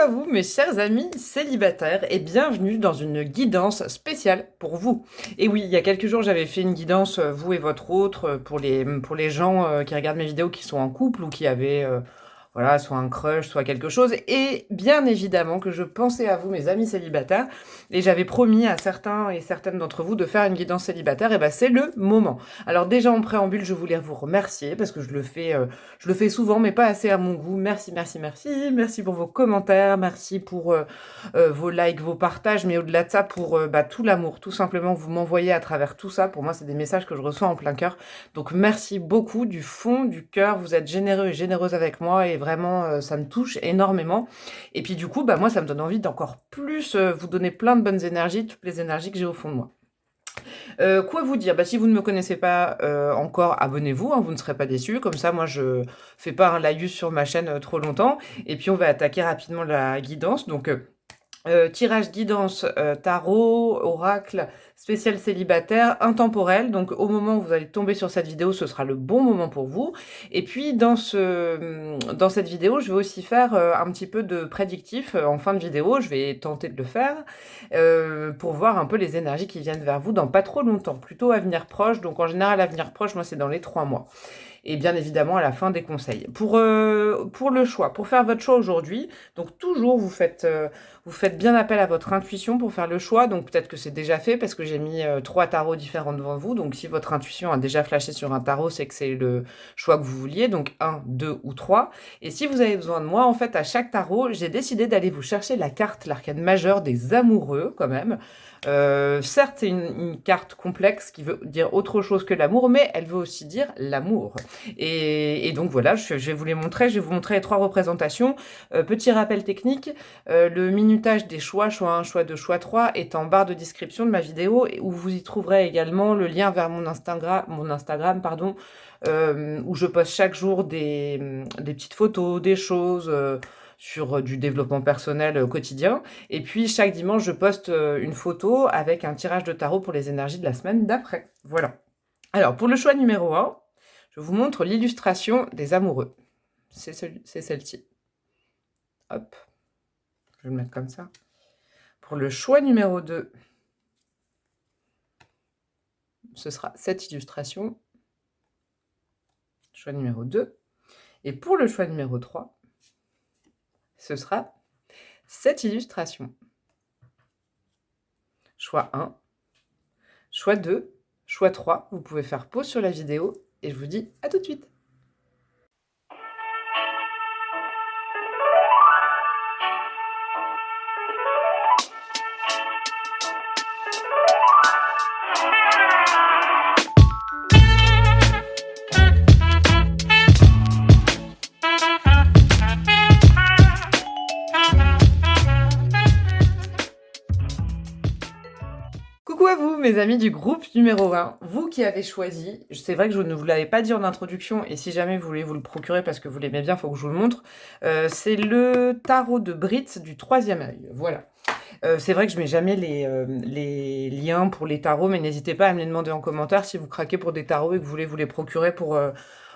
vous mes chers amis célibataires et bienvenue dans une guidance spéciale pour vous. Et oui, il y a quelques jours j'avais fait une guidance, vous et votre autre, pour les gens qui regardent mes vidéos qui sont en couple ou qui avaient voilà, soit un crush, soit quelque chose. Et bien évidemment que je pensais à vous mes amis célibataires et j'avais promis à certains et certaines d'entre vous de faire une guidance célibataire, et ben c'est le moment. Alors déjà en préambule, je voulais vous remercier parce que je le fais souvent mais pas assez à mon goût. Merci, merci, merci. Merci pour vos commentaires, merci pour vos likes, vos partages, mais au-delà de ça, pour tout l'amour, tout simplement, que vous m'envoyez à travers tout ça. Pour moi, c'est des messages que je reçois en plein cœur. Donc merci beaucoup du fond du cœur. Vous êtes généreux et généreuse avec moi et vraiment, ça me touche énormément. Et puis du coup, moi, ça me donne envie d'encore plus vous donner plein de bonnes énergies, toutes les énergies que j'ai au fond de moi. Quoi vous dire? Si vous ne me connaissez pas encore, abonnez-vous, hein, vous ne serez pas déçus. Comme ça, moi, je fais pas un laïus sur ma chaîne trop longtemps. Et puis, on va attaquer rapidement la guidance. Donc, tirage guidance, tarot, oracle, spécial célibataire, intemporel. Donc au moment où vous allez tomber sur cette vidéo, ce sera le bon moment pour vous. Et puis dans cette vidéo, je vais aussi faire un petit peu de prédictif en fin de vidéo. Je vais tenter de le faire pour voir un peu les énergies qui viennent vers vous dans pas trop longtemps, plutôt avenir proche. Donc en général, avenir proche, moi c'est dans les 3 mois. Et bien évidemment à la fin des conseils. Pour le choix, pour faire votre choix aujourd'hui, donc toujours vous faites bien appel à votre intuition pour faire le choix. Donc peut-être que c'est déjà fait parce que j'ai mis 3 tarots différents devant vous. Donc si votre intuition a déjà flashé sur un tarot, c'est que c'est le choix que vous vouliez. Donc 1, 2 ou 3. Et si vous avez besoin de moi, en fait, à chaque tarot, j'ai décidé d'aller vous chercher la carte, l'arcane majeure des amoureux quand même. Certes, c'est une carte complexe qui veut dire autre chose que l'amour, mais elle veut aussi dire l'amour. Et donc voilà, je vais vous les montrer. Je vais vous montrer les 3 représentations. Petit rappel technique, le minutage des choix 1, choix 2, choix 3 est en barre de description de ma vidéo où vous y trouverez également le lien vers mon Instagram, pardon, où je poste chaque jour des petites photos, des choses sur du développement personnel quotidien. Et puis chaque dimanche, je poste une photo avec un tirage de tarot pour les énergies de la semaine d'après. Voilà. Alors pour le choix numéro 1, je vous montre l'illustration des amoureux. C'est celle-ci. Hop. Je vais le mettre comme ça. Pour le choix numéro 2, ce sera cette illustration. Choix numéro 2. Et pour le choix numéro 3, ce sera cette illustration. Choix 1, choix 2, choix 3. Vous pouvez faire pause sur la vidéo et je vous dis à tout de suite. Coucou à vous, mes amis du groupe numéro 1, vous qui avez choisi, c'est vrai que je ne vous l'avais pas dit en introduction, et si jamais vous voulez vous le procurer parce que vous l'aimez bien, il faut que je vous le montre, c'est le tarot de Britz du 3e œil, voilà. C'est vrai que je mets jamais les liens pour les tarots, mais n'hésitez pas à me les demander en commentaire si vous craquez pour des tarots et que vous voulez vous les procurer pour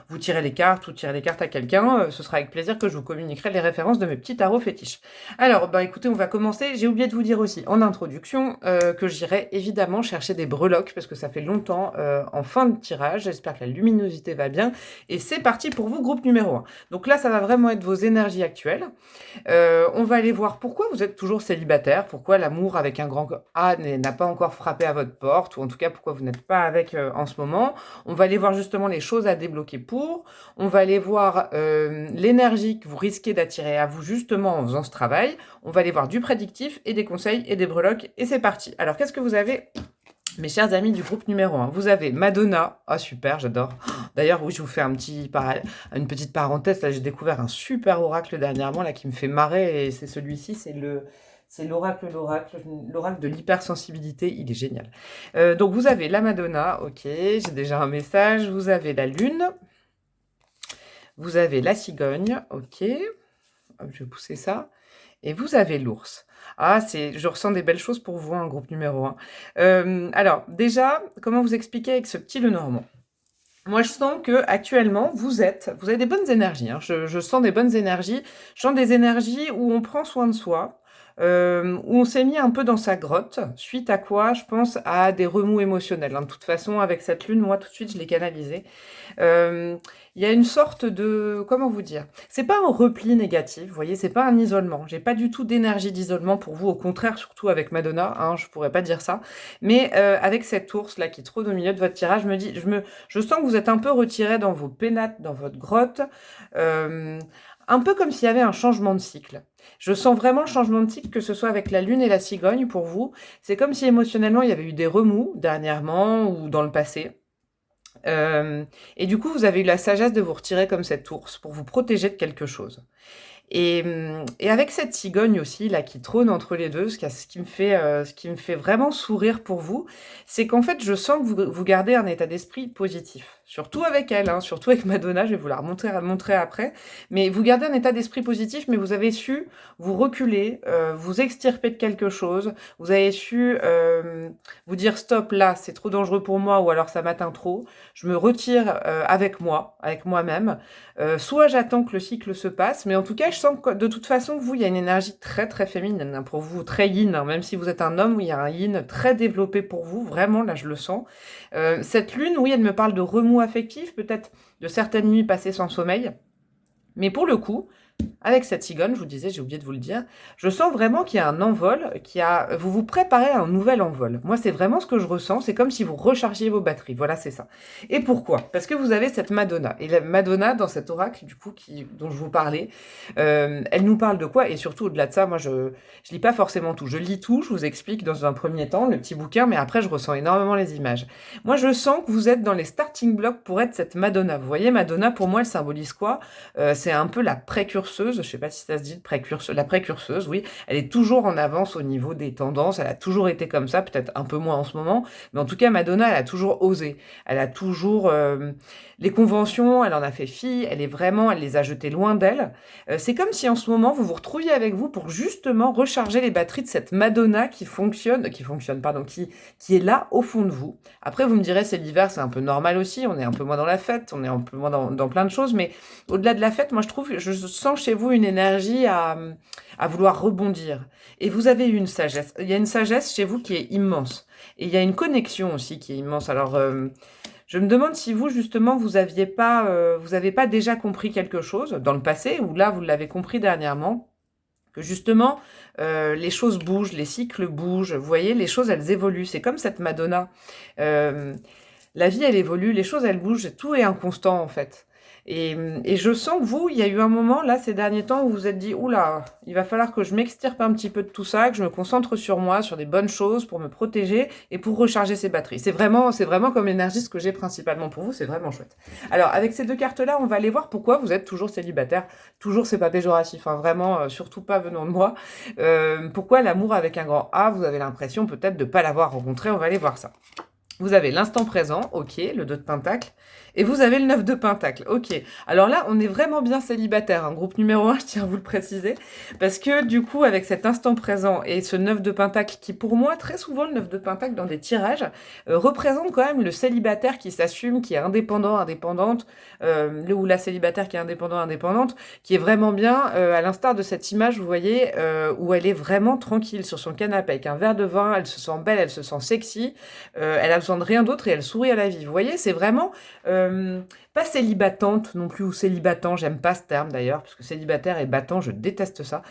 vous tirer les cartes ou tirer les cartes à quelqu'un. Ce sera avec plaisir que je vous communiquerai les références de mes petits tarots fétiches. Alors, écoutez, on va commencer. J'ai oublié de vous dire aussi en introduction que j'irai évidemment chercher des breloques parce que ça fait longtemps en fin de tirage. J'espère que la luminosité va bien. Et c'est parti pour vous, groupe numéro 1. Donc là, ça va vraiment être vos énergies actuelles. On va aller voir pourquoi vous êtes toujours célibataire, pourquoi l'amour avec un grand A n'a pas encore frappé à votre porte, ou en tout cas pourquoi vous n'êtes pas avec en ce moment. On va aller voir justement les choses à débloquer pour. On va aller voir l'énergie que vous risquez d'attirer à vous justement en faisant ce travail. On va aller voir du prédictif et des conseils et des breloques et c'est parti. Alors qu'est-ce que vous avez, mes chers amis du groupe numéro 1? Vous avez Madonna. Ah super, j'adore. D'ailleurs, oui, je vous fais une petite parenthèse. Là, j'ai découvert un super oracle dernièrement là, qui me fait marrer. Et c'est celui-ci, c'est l'oracle de l'hypersensibilité. Il est génial. Donc, vous avez la Madonna. Ok, j'ai déjà un message. Vous avez la Lune. Vous avez la cigogne. Ok. Hop, je vais pousser ça. Et vous avez l'ours. Ah, je ressens des belles choses pour vous, un groupe numéro 1. Alors, déjà, comment vous expliquer avec ce petit Lenormand? Moi, je sens que actuellement, vous avez des bonnes énergies, hein. Je sens des bonnes énergies. Je sens des énergies où on prend soin de soi, où on s'est mis un peu dans sa grotte, suite à quoi? Je pense à des remous émotionnels, hein. De toute façon, avec cette lune, moi, tout de suite, je l'ai canalisée. Hem, il y a une sorte de comment vous dire? C'est pas un repli négatif, vous voyez? C'est pas un isolement. J'ai pas du tout d'énergie d'isolement pour vous, au contraire, surtout avec Madonna, hein, je pourrais pas dire ça. Mais, avec cet ours-là qui trône au milieu de votre tirage, je sens que vous êtes un peu retirés dans vos pénates, dans votre grotte, hem, un peu comme s'il y avait un changement de cycle. Je sens vraiment le changement de cycle, que ce soit avec la lune et la cigogne pour vous. C'est comme si émotionnellement, il y avait eu des remous dernièrement ou dans le passé. Et du coup, vous avez eu la sagesse de vous retirer comme cet ours pour vous protéger de quelque chose. Et avec cette cigogne aussi là qui trône entre les 2, ce qui me fait vraiment sourire pour vous, c'est qu'en fait, je sens que vous gardez un état d'esprit positif. Surtout avec elle, hein, surtout avec Madonna, je vais vous la montrer après. Mais vous gardez un état d'esprit positif, mais vous avez su vous reculer, vous extirper de quelque chose. Vous avez su, vous dire: «Stop, là, c'est trop dangereux pour moi» ou alors: «Ça m'atteint trop. Je me retire, avec moi, avec moi-même». Soit j'attends que le cycle se passe, mais en tout cas, je sens que de toute façon, vous, il y a une énergie très, très féminine, hein, pour vous, très yin, hein, même si vous êtes un homme, oui, il y a un yin très développé pour vous, vraiment, là, je le sens. Cette lune, oui, elle me parle de remous affectifs, peut-être de certaines nuits passées sans sommeil, mais pour le coup, avec cette cigogne, je vous disais, j'ai oublié de vous le dire, je sens vraiment qu'il y a un envol, vous vous préparez à un nouvel envol. Moi, c'est vraiment ce que je ressens, c'est comme si vous rechargiez vos batteries, voilà, c'est ça. Et pourquoi? Parce que vous avez cette Madonna. Et la Madonna, dans cet oracle, du coup, dont je vous parlais, elle nous parle de quoi? Et surtout, au-delà de ça, moi, je lis pas forcément tout. Je lis tout, je vous explique dans un premier temps, le petit bouquin, mais après, je ressens énormément les images. Moi, je sens que vous êtes dans les starting blocks pour être cette Madonna. Vous voyez, Madonna, pour moi, elle symbolise quoi? C'est un peu la précurseuse, je sais pas si ça se dit, la précurseuse, oui. Elle est toujours en avance au niveau des tendances, elle a toujours été comme ça, peut-être un peu moins en ce moment, mais en tout cas, Madonna, elle a toujours osé. Elle a toujours... les conventions, elle en a fait fi, elle les a jetées loin d'elle. C'est comme si en ce moment, vous vous retrouviez avec vous pour justement recharger les batteries de cette Madonna qui est là au fond de vous. Après, vous me direz, c'est l'hiver, c'est un peu normal aussi, on est un peu moins dans la fête, on est un peu moins dans plein de choses, mais au-delà de la fête, moi je sens chez vous une énergie à vouloir rebondir. Et vous avez une sagesse. Il y a une sagesse chez vous qui est immense. Et il y a une connexion aussi qui est immense. Alors, je me demande si vous, justement, vous avez pas déjà compris quelque chose dans le passé, ou là, vous l'avez compris dernièrement, que justement, les choses bougent, les cycles bougent. Vous voyez, les choses, elles évoluent. C'est comme cette Madonna. Euh, la vie, elle évolue, les choses, elles bougent, tout est inconstant, en fait. Et je sens que vous, il y a eu un moment, là, ces derniers temps, où vous vous êtes dit, oula, il va falloir que je m'extirpe un petit peu de tout ça, que je me concentre sur moi, sur des bonnes choses pour me protéger et pour recharger ces batteries. C'est vraiment comme énergie ce que j'ai principalement pour vous, c'est vraiment chouette. Alors, avec ces deux cartes-là, on va aller voir pourquoi vous êtes toujours célibataire. Toujours, c'est pas péjoratif, hein, vraiment, surtout pas venant de moi. Pourquoi l'amour avec un grand A, vous avez l'impression peut-être de ne pas l'avoir rencontré, on va aller voir ça. Vous avez l'instant présent, ok, le 2 de Pentacle, et vous avez le 9 de Pentacle, ok. Alors là, on est vraiment bien célibataire, hein. Groupe numéro 1, je tiens à vous le préciser, parce que du coup, avec cet instant présent et ce 9 de Pentacle, qui pour moi, très souvent, le 9 de Pentacle dans des tirages, représente quand même le célibataire qui s'assume, qui est indépendant, indépendante, le ou la célibataire qui est indépendant, indépendante, qui est vraiment bien, à l'instar de cette image, vous voyez, où elle est vraiment tranquille sur son canapé avec un verre de vin, elle se sent belle, elle se sent sexy, elle a besoin de rien d'autre et elle sourit à la vie. Vous voyez, c'est vraiment pas célibatante non plus, ou célibatant, j'aime pas ce terme d'ailleurs, parce que célibataire et battant, je déteste ça.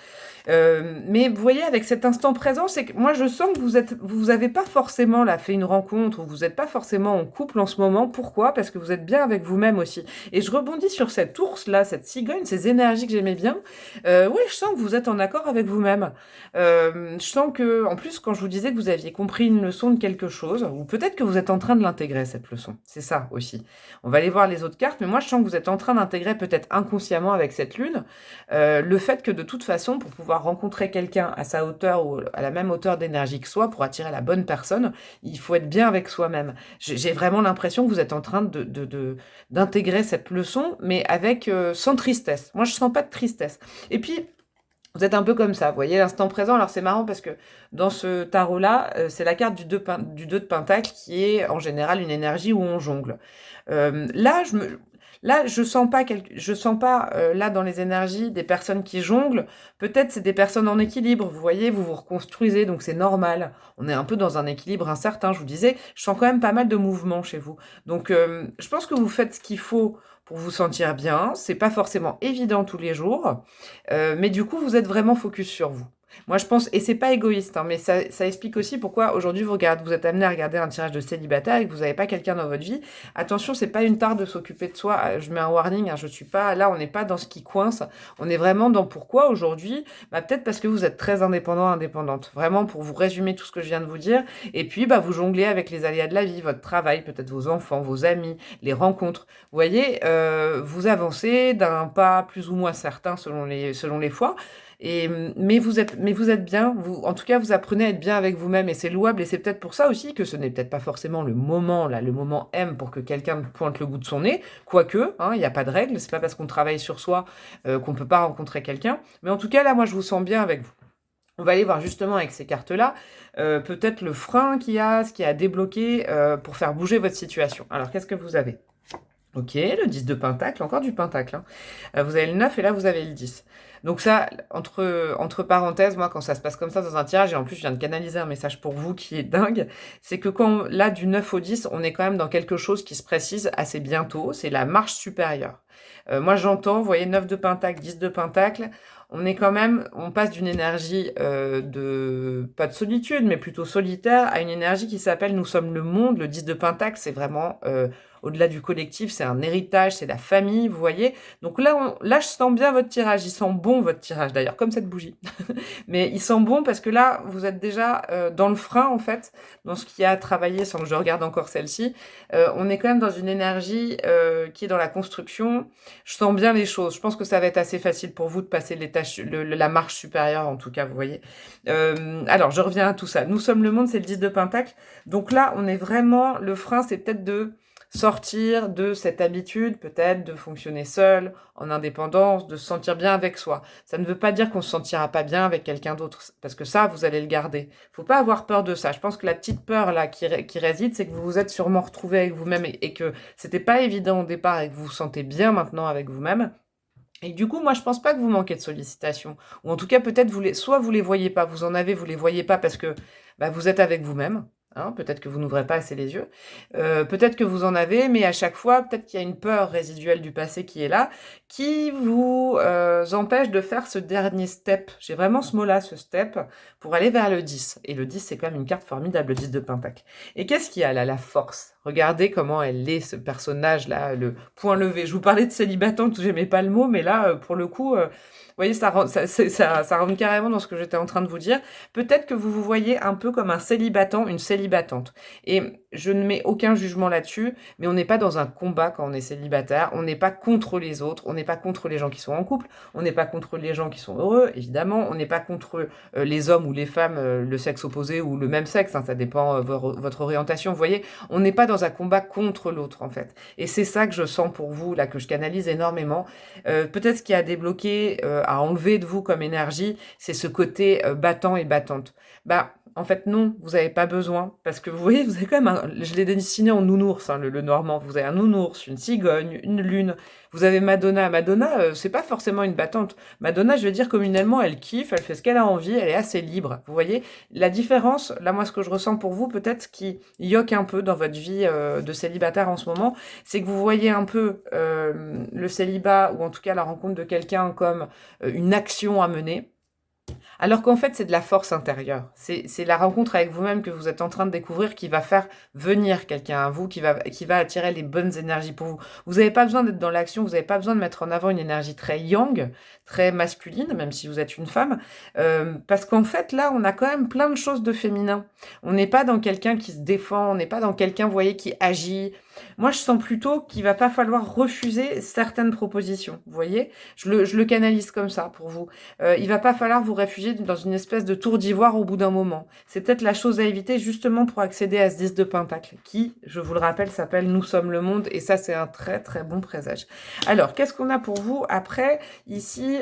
Mais vous voyez, avec cet instant présent, c'est que moi je sens que vous avez pas forcément là fait une rencontre, ou vous n'êtes pas forcément en couple en ce moment. Pourquoi? Parce que vous êtes bien avec vous-même aussi. Et je rebondis sur cet ours là, cette cigogne, ces énergies que j'aimais bien. Oui, je sens que vous êtes en accord avec vous-même. Je sens que, en plus, quand je vous disais que vous aviez compris une leçon de quelque chose, ou peut-être que vous êtes en train de l'intégrer, cette leçon. C'est ça aussi. On va aller voir les autres cartes, mais moi je sens que vous êtes en train d'intégrer peut-être inconsciemment avec cette lune, le fait que de toute façon, pour pouvoir rencontrer quelqu'un à sa hauteur ou à la même hauteur d'énergie que soi, pour attirer la bonne personne, il faut être bien avec soi-même. J'ai vraiment l'impression que vous êtes en train d'intégrer cette leçon, mais avec sans tristesse. Moi je sens pas de tristesse. Et puis, Vous êtes un peu comme ça, vous voyez l'instant présent. Alors c'est marrant parce que dans ce tarot-là, c'est la carte du 2 de Pentacle qui est en général une énergie où on jongle. Là, je sens pas, là dans les énergies des personnes qui jonglent. Peut-être c'est des personnes en équilibre. Vous voyez, vous vous reconstruisez, donc c'est normal. On est un peu dans un équilibre incertain. Je vous disais, je sens quand même pas mal de mouvements chez vous. Donc, je pense que vous faites ce qu'il faut pour vous sentir bien. C'est pas forcément évident tous les jours. Mais du coup, vous êtes vraiment focus sur vous. Moi, je pense, et c'est pas égoïste, hein, mais ça explique aussi pourquoi aujourd'hui vous êtes amené à regarder un tirage de célibataire et que vous n'avez pas quelqu'un dans votre vie. Attention, c'est pas une tare de s'occuper de soi. Je mets un warning, hein, je suis pas là, on n'est pas dans ce qui coince. On est vraiment dans pourquoi aujourd'hui. Bah, peut-être parce que vous êtes très indépendant, indépendante. Vraiment, pour vous résumer tout ce que je viens de vous dire. Et puis, bah, vous jonglez avec les aléas de la vie, votre travail, peut-être vos enfants, vos amis, les rencontres. Vous voyez, vous avancez d'un pas plus ou moins certain selon les fois. Mais vous êtes bien, en tout cas, vous apprenez à être bien avec vous-même et c'est louable. Et c'est peut-être pour ça aussi que ce n'est peut-être pas forcément le moment, là, le moment M pour que quelqu'un pointe le bout de son nez. Quoique, hein, il n'y a pas de règle, c'est pas parce qu'on travaille sur soi qu'on peut pas rencontrer quelqu'un. Mais en tout cas, là, moi, je vous sens bien avec vous. On va aller voir justement avec ces cartes-là, peut-être le frein qu'il y a, ce qui a débloqué pour faire bouger votre situation. Alors, qu'est-ce que vous avez? Ok, le 10 de Pentacle, encore du Pentacle, hein. Vous avez le 9 et là vous avez le 10. Donc ça, entre parenthèses, moi quand ça se passe comme ça dans un tirage, et en plus je viens de canaliser un message pour vous qui est dingue, c'est que là du 9 au 10, on est quand même dans quelque chose qui se précise assez bientôt, c'est la marche supérieure. Moi j'entends, vous voyez 9 de Pentacle, 10 de Pentacle, on passe d'une énergie pas de solitude, mais plutôt solitaire, à une énergie qui s'appelle nous sommes le monde. Le 10 de Pentacle, c'est vraiment au-delà du collectif, c'est un héritage, c'est la famille, vous voyez. Donc là, je sens bien votre tirage, il sent bon votre tirage d'ailleurs, comme cette bougie. Mais il sent bon parce que là, vous êtes déjà dans le frein en fait, dans ce qui a travaillé, sans que je regarde encore celle-ci. On est quand même dans une énergie qui est dans la construction. Je sens bien les choses. Je pense que ça va être assez facile pour vous de passer la marche supérieure, en tout cas, vous voyez. Alors, je reviens à tout ça. Nous sommes le monde, c'est le 10 de Pentacle. Donc là, on est vraiment, le frein, c'est peut-être de sortir de cette habitude, peut-être, de fonctionner seul, en indépendance, de se sentir bien avec soi. Ça ne veut pas dire qu'on se sentira pas bien avec quelqu'un d'autre, parce que ça, vous allez le garder. Faut pas avoir peur de ça. Je pense que la petite peur, là, qui réside, c'est que vous vous êtes sûrement retrouvé avec vous-même et que c'était pas évident au départ et que vous vous sentez bien maintenant avec vous-même. Et du coup, moi, je pense pas que vous manquez de sollicitations. Ou en tout cas, peut-être, soit vous les voyez pas, vous en avez, vous les voyez pas parce que bah, vous êtes avec vous-même. Hein, peut-être que vous n'ouvrez pas assez les yeux. Peut-être que vous en avez, mais à chaque fois, peut-être qu'il y a une peur résiduelle du passé qui est là, qui vous empêche de faire ce dernier step. J'ai vraiment ce mot-là, ce step, pour aller vers le 10. Et le 10, c'est quand même une carte formidable, le 10 de Pentacle. Et qu'est-ce qu'il y a là? La force. Regardez comment elle est, ce personnage-là, le point levé. Je vous parlais de célibatante, j'aimais pas le mot, mais là, pour le coup, vous voyez, ça rentre carrément dans ce que j'étais en train de vous dire. Peut-être que vous vous voyez un peu comme un célibatant, une célibatante. Et je ne mets aucun jugement là-dessus, mais on n'est pas dans un combat quand on est célibataire. On n'est pas contre les autres, on n'est pas contre les gens qui sont en couple, on n'est pas contre les gens qui sont heureux, évidemment. On n'est pas contre les hommes ou les femmes, le sexe opposé ou le même sexe, hein, ça dépend votre orientation. Vous voyez, on n'est pas dans un combat contre l'autre, en fait. Et c'est ça que je sens pour vous, là, que je canalise énormément. Peut-être ce qui a débloqué, à enlever de vous comme énergie, c'est ce côté battant et battante. Bah, en fait, non, vous n'avez pas besoin. Parce que vous voyez, vous avez quand même je l'ai dessiné en nounours, hein, le normand. Vous avez un nounours, une cigogne, une lune. Vous avez Madonna. Madonna, c'est pas forcément une battante. Madonna, je veux dire, communément, elle kiffe, elle fait ce qu'elle a envie, elle est assez libre. Vous voyez, la différence, là, moi, ce que je ressens pour vous, peut-être qui yoque un peu dans votre vie de célibataire en ce moment, c'est que vous voyez un peu le célibat, ou en tout cas la rencontre de quelqu'un comme une action à mener. Alors qu'en fait, c'est de la force intérieure. C'est la rencontre avec vous-même que vous êtes en train de découvrir qui va faire venir quelqu'un à vous, qui va attirer les bonnes énergies pour vous. Vous n'avez pas besoin d'être dans l'action, vous n'avez pas besoin de mettre en avant une énergie très yang, très masculine, même si vous êtes une femme. Parce qu'en fait, là, on a quand même plein de choses de féminin. On n'est pas dans quelqu'un qui se défend, on n'est pas dans quelqu'un, vous voyez, qui agit, Moi, je sens plutôt qu'il va pas falloir refuser certaines propositions, vous voyez? Je le canalise comme ça pour vous. Il va pas falloir vous réfugier dans une espèce de tour d'ivoire au bout d'un moment. C'est peut-être la chose à éviter justement pour accéder à ce 10 de pentacle qui, je vous le rappelle, s'appelle «Nous sommes le monde» et ça, c'est un très, très bon présage. Alors, qu'est-ce qu'on a pour vous après, ici,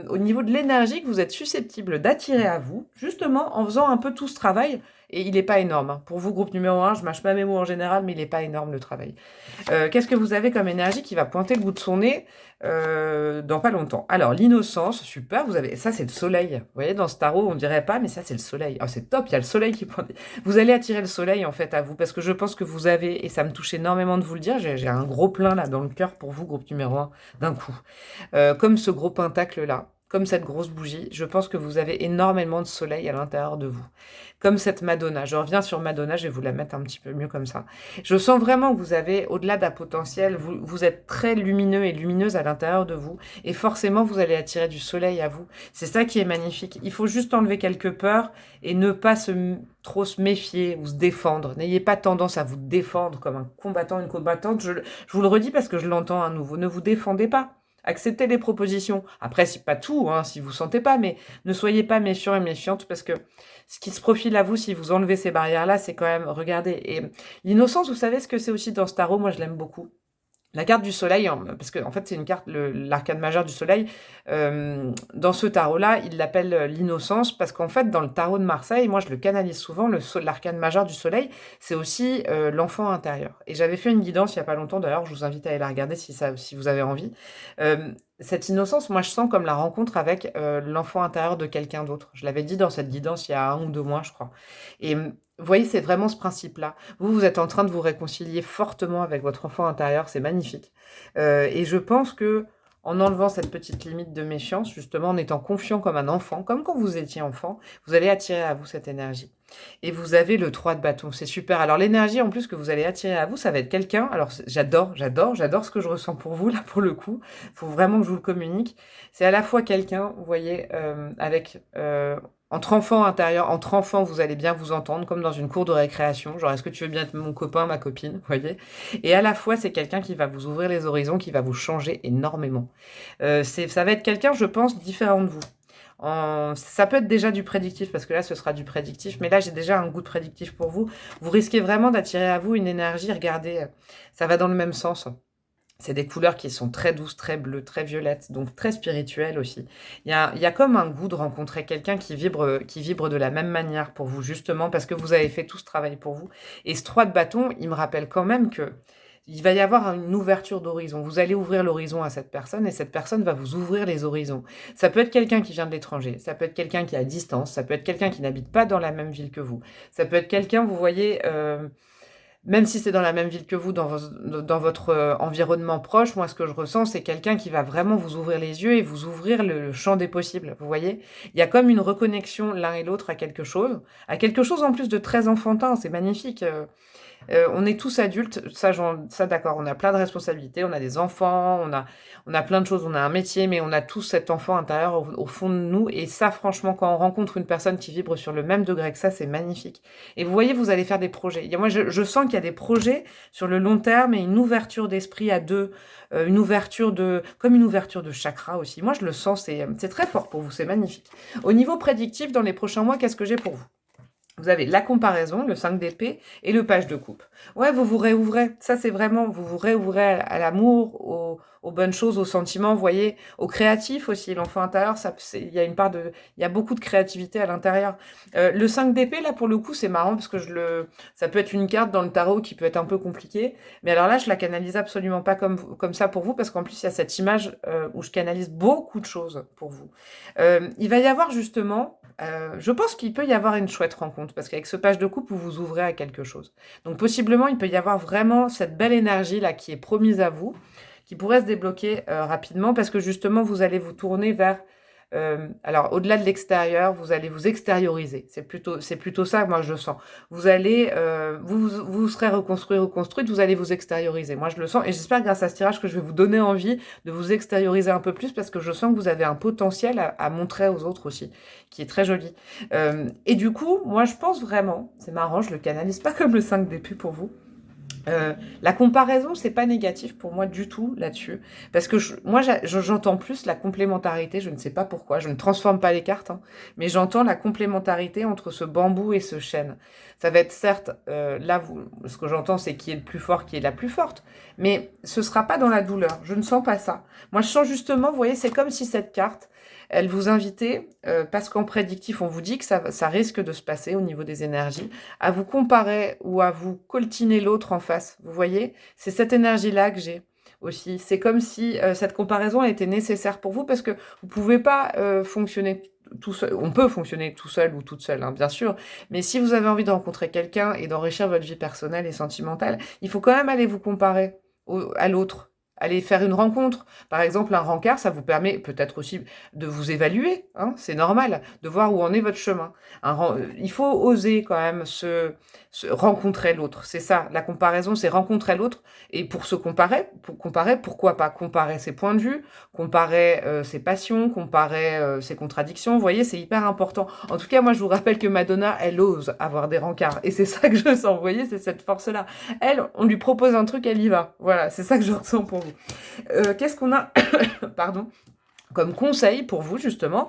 au niveau de l'énergie que vous êtes susceptible d'attirer à vous, justement en faisant un peu tout ce travail et il est pas énorme, hein. Pour vous, groupe numéro 1, je mâche pas mes mots en général, mais il est pas énorme le travail. Qu'est-ce que vous avez comme énergie qui va pointer le bout de son nez dans pas longtemps? Alors, l'innocence, super, vous avez ça, c'est le soleil. Vous voyez, dans ce tarot, on dirait pas, mais ça, c'est le soleil. Oh, c'est top, il y a le soleil qui pointe. Vous allez attirer le soleil, en fait, à vous, parce que je pense que vous avez, et ça me touche énormément de vous le dire, j'ai un gros plein, là, dans le cœur pour vous, groupe numéro 1, d'un coup. Comme ce gros pentacle-là, comme cette grosse bougie, je pense que vous avez énormément de soleil à l'intérieur de vous. Comme cette Madonna. Je reviens sur Madonna, je vais vous la mettre un petit peu mieux comme ça. Je sens vraiment que vous avez, au-delà d'un potentiel, vous êtes très lumineux et lumineuse à l'intérieur de vous. Et forcément, vous allez attirer du soleil à vous. C'est ça qui est magnifique. Il faut juste enlever quelques peurs et ne pas trop se méfier ou se défendre. N'ayez pas tendance à vous défendre comme un combattant, une combattante. Je vous le redis parce que je l'entends à nouveau. Ne vous défendez pas. Acceptez les propositions. Après, c'est pas tout, hein, si vous sentez pas, mais ne soyez pas méfiants et méfiantes parce que ce qui se profile à vous, si vous enlevez ces barrières-là, c'est quand même, regardez, et l'innocence, vous savez ce que c'est aussi dans ce tarot, moi je l'aime beaucoup. La carte du soleil, parce que en fait c'est une carte, l'arcane majeur du soleil, dans ce tarot-là, il l'appelle l'innocence, parce qu'en fait dans le tarot de Marseille, moi je le canalise souvent, l'arcane majeur du soleil, c'est aussi l'enfant intérieur. Et j'avais fait une guidance il n'y a pas longtemps, d'ailleurs, je vous invite à aller la regarder si vous avez envie. Cette innocence, moi je sens comme la rencontre avec l'enfant intérieur de quelqu'un d'autre. Je l'avais dit dans cette guidance il y a 1 ou 2 mois, je crois. Et vous voyez, c'est vraiment ce principe-là. Vous êtes en train de vous réconcilier fortement avec votre enfant intérieur, c'est magnifique. Et je pense que en enlevant cette petite limite de méfiance, justement, en étant confiant comme un enfant, comme quand vous étiez enfant, vous allez attirer à vous cette énergie. Et vous avez le 3 de bâton, c'est super. Alors l'énergie en plus que vous allez attirer à vous, ça va être quelqu'un. Alors j'adore ce que je ressens pour vous là pour le coup. Il faut vraiment que je vous le communique. C'est à la fois quelqu'un, vous voyez, avec entre enfants intérieurs, entre enfants, vous allez bien vous entendre comme dans une cour de récréation. Genre, est-ce que tu veux bien être mon copain, ma copine, vous voyez? Et à la fois, c'est quelqu'un qui va vous ouvrir les horizons, qui va vous changer énormément. Ça va être quelqu'un, je pense, différent de vous. Ça peut être déjà du prédictif, parce que là, ce sera du prédictif, mais là, j'ai déjà un goût de prédictif pour vous. Vous risquez vraiment d'attirer à vous une énergie, regardez, ça va dans le même sens. C'est des couleurs qui sont très douces, très bleues, très violettes, donc très spirituelles aussi. Il y a comme un goût de rencontrer quelqu'un qui vibre de la même manière pour vous, justement, parce que vous avez fait tout ce travail pour vous. Et ce 3 de bâton, il me rappelle quand même que il va y avoir une ouverture d'horizon. Vous allez ouvrir l'horizon à cette personne et cette personne va vous ouvrir les horizons. Ça peut être quelqu'un qui vient de l'étranger, ça peut être quelqu'un qui est à distance, ça peut être quelqu'un qui n'habite pas dans la même ville que vous. Ça peut être quelqu'un, vous voyez, même si c'est dans la même ville que vous, dans votre environnement proche, moi ce que je ressens, c'est quelqu'un qui va vraiment vous ouvrir les yeux et vous ouvrir le champ des possibles, vous voyez? Il y a comme une reconnexion l'un et l'autre à quelque chose en plus de très enfantin, c'est magnifique. On est tous adultes, ça d'accord, on a plein de responsabilités, on a des enfants, on a plein de choses, on a un métier, mais on a tous cet enfant intérieur au fond de nous. Et ça, franchement, quand on rencontre une personne qui vibre sur le même degré que ça, c'est magnifique. Et vous voyez, vous allez faire des projets. Moi, je sens qu'il y a des projets sur le long terme et une ouverture d'esprit à deux, comme une ouverture de chakra aussi. Moi, je le sens, c'est très fort pour vous, c'est magnifique. Au niveau prédictif, dans les prochains mois, qu'est-ce que j'ai pour vous? Vous avez la comparaison, le 5 d'épée et le page de coupe. Ouais, vous vous réouvrez. Ça, c'est vraiment, vous vous réouvrez à l'amour, aux bonnes choses, aux sentiments, vous voyez, au créatif aussi. L'enfant intérieur, il y a il y a beaucoup de créativité à l'intérieur. Le 5 d'épée, là, pour le coup, c'est marrant parce que ça peut être une carte dans le tarot qui peut être un peu compliquée. Mais alors là, je la canalise absolument pas comme ça pour vous parce qu'en plus, il y a cette image où je canalise beaucoup de choses pour vous. Il va y avoir justement, je pense qu'il peut y avoir une chouette rencontre, parce qu'avec ce page de coupe, vous vous ouvrez à quelque chose. Donc possiblement, il peut y avoir vraiment cette belle énergie-là qui est promise à vous, qui pourrait se débloquer rapidement, parce que justement, vous allez vous tourner vers... alors, au-delà de l'extérieur, vous allez vous extérioriser. C'est plutôt ça que moi je le sens. Vous allez, vous serez reconstruite, vous allez vous extérioriser. Moi je le sens, et j'espère grâce à ce tirage que je vais vous donner envie de vous extérioriser un peu plus, parce que je sens que vous avez un potentiel à montrer aux autres aussi, qui est très joli. Et du coup, moi je pense vraiment, c'est marrant, je le canalise pas comme le 5 d'épée pour vous, La comparaison, c'est pas négatif pour moi du tout là-dessus, parce que moi j'entends plus la complémentarité, je ne sais pas pourquoi, je ne transforme pas les cartes, hein, mais j'entends la complémentarité entre ce bambou et ce chêne. Ça va être certes, là, ce que j'entends, c'est qui est le plus fort, qui est la plus forte, mais ce sera pas dans la douleur, je ne sens pas ça. Moi, je sens justement, vous voyez, c'est comme si cette carte, elle vous invitait, parce qu'en prédictif, on vous dit que ça risque de se passer au niveau des énergies, à vous comparer ou à vous coltiner l'autre en face. Vous voyez? C'est cette énergie-là que j'ai aussi. C'est comme si cette comparaison elle était nécessaire pour vous parce que vous pouvez pas fonctionner tout seul. On peut fonctionner tout seul ou toute seule, hein, bien sûr. Mais si vous avez envie de rencontrer quelqu'un et d'enrichir votre vie personnelle et sentimentale, il faut quand même aller vous comparer à l'autre. Aller faire une rencontre. Par exemple, un rencard, ça vous permet peut-être aussi de vous évaluer, hein, c'est normal, de voir où en est votre chemin. Il faut oser quand même se rencontrer l'autre. C'est ça, la comparaison, c'est rencontrer l'autre. Et pour se comparer, pourquoi pas comparer ses points de vue, comparer ses passions, comparer ses contradictions. Vous voyez, c'est hyper important. En tout cas, moi, je vous rappelle que Madonna, elle ose avoir des rencarts. Et c'est ça que je sens, vous voyez, c'est cette force-là. Elle, on lui propose un truc, elle y va. Voilà, c'est ça que je ressens pour vous. Qu'est-ce qu'on a pardon, comme conseil pour vous, justement,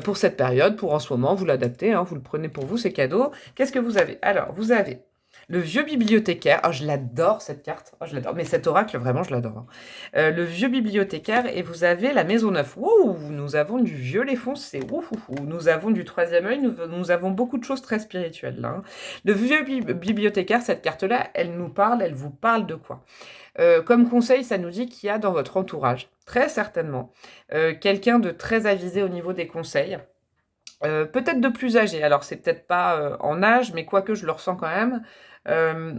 pour cette période, pour en ce moment, vous l'adaptez, hein, vous le prenez pour vous, c'est cadeau. Qu'est-ce que vous avez? Alors, vous avez le vieux bibliothécaire. Oh, je l'adore, cette carte. Oh, je l'adore. Mais cet oracle, vraiment, je l'adore, hein. Le vieux bibliothécaire, et vous avez la maison neuve. Ouh, nous avons du violet foncé. Ouh, ouh, ouh. Nous avons du troisième œil. Nous avons beaucoup de choses très spirituelles, là, hein. Le vieux bibliothécaire, cette carte-là, elle nous parle, elle vous parle de quoi? Comme conseil, ça nous dit qu'il y a dans votre entourage, très certainement, quelqu'un de très avisé au niveau des conseils, peut-être de plus âgé. Alors, c'est peut-être pas en âge, mais quoique je le ressens quand même.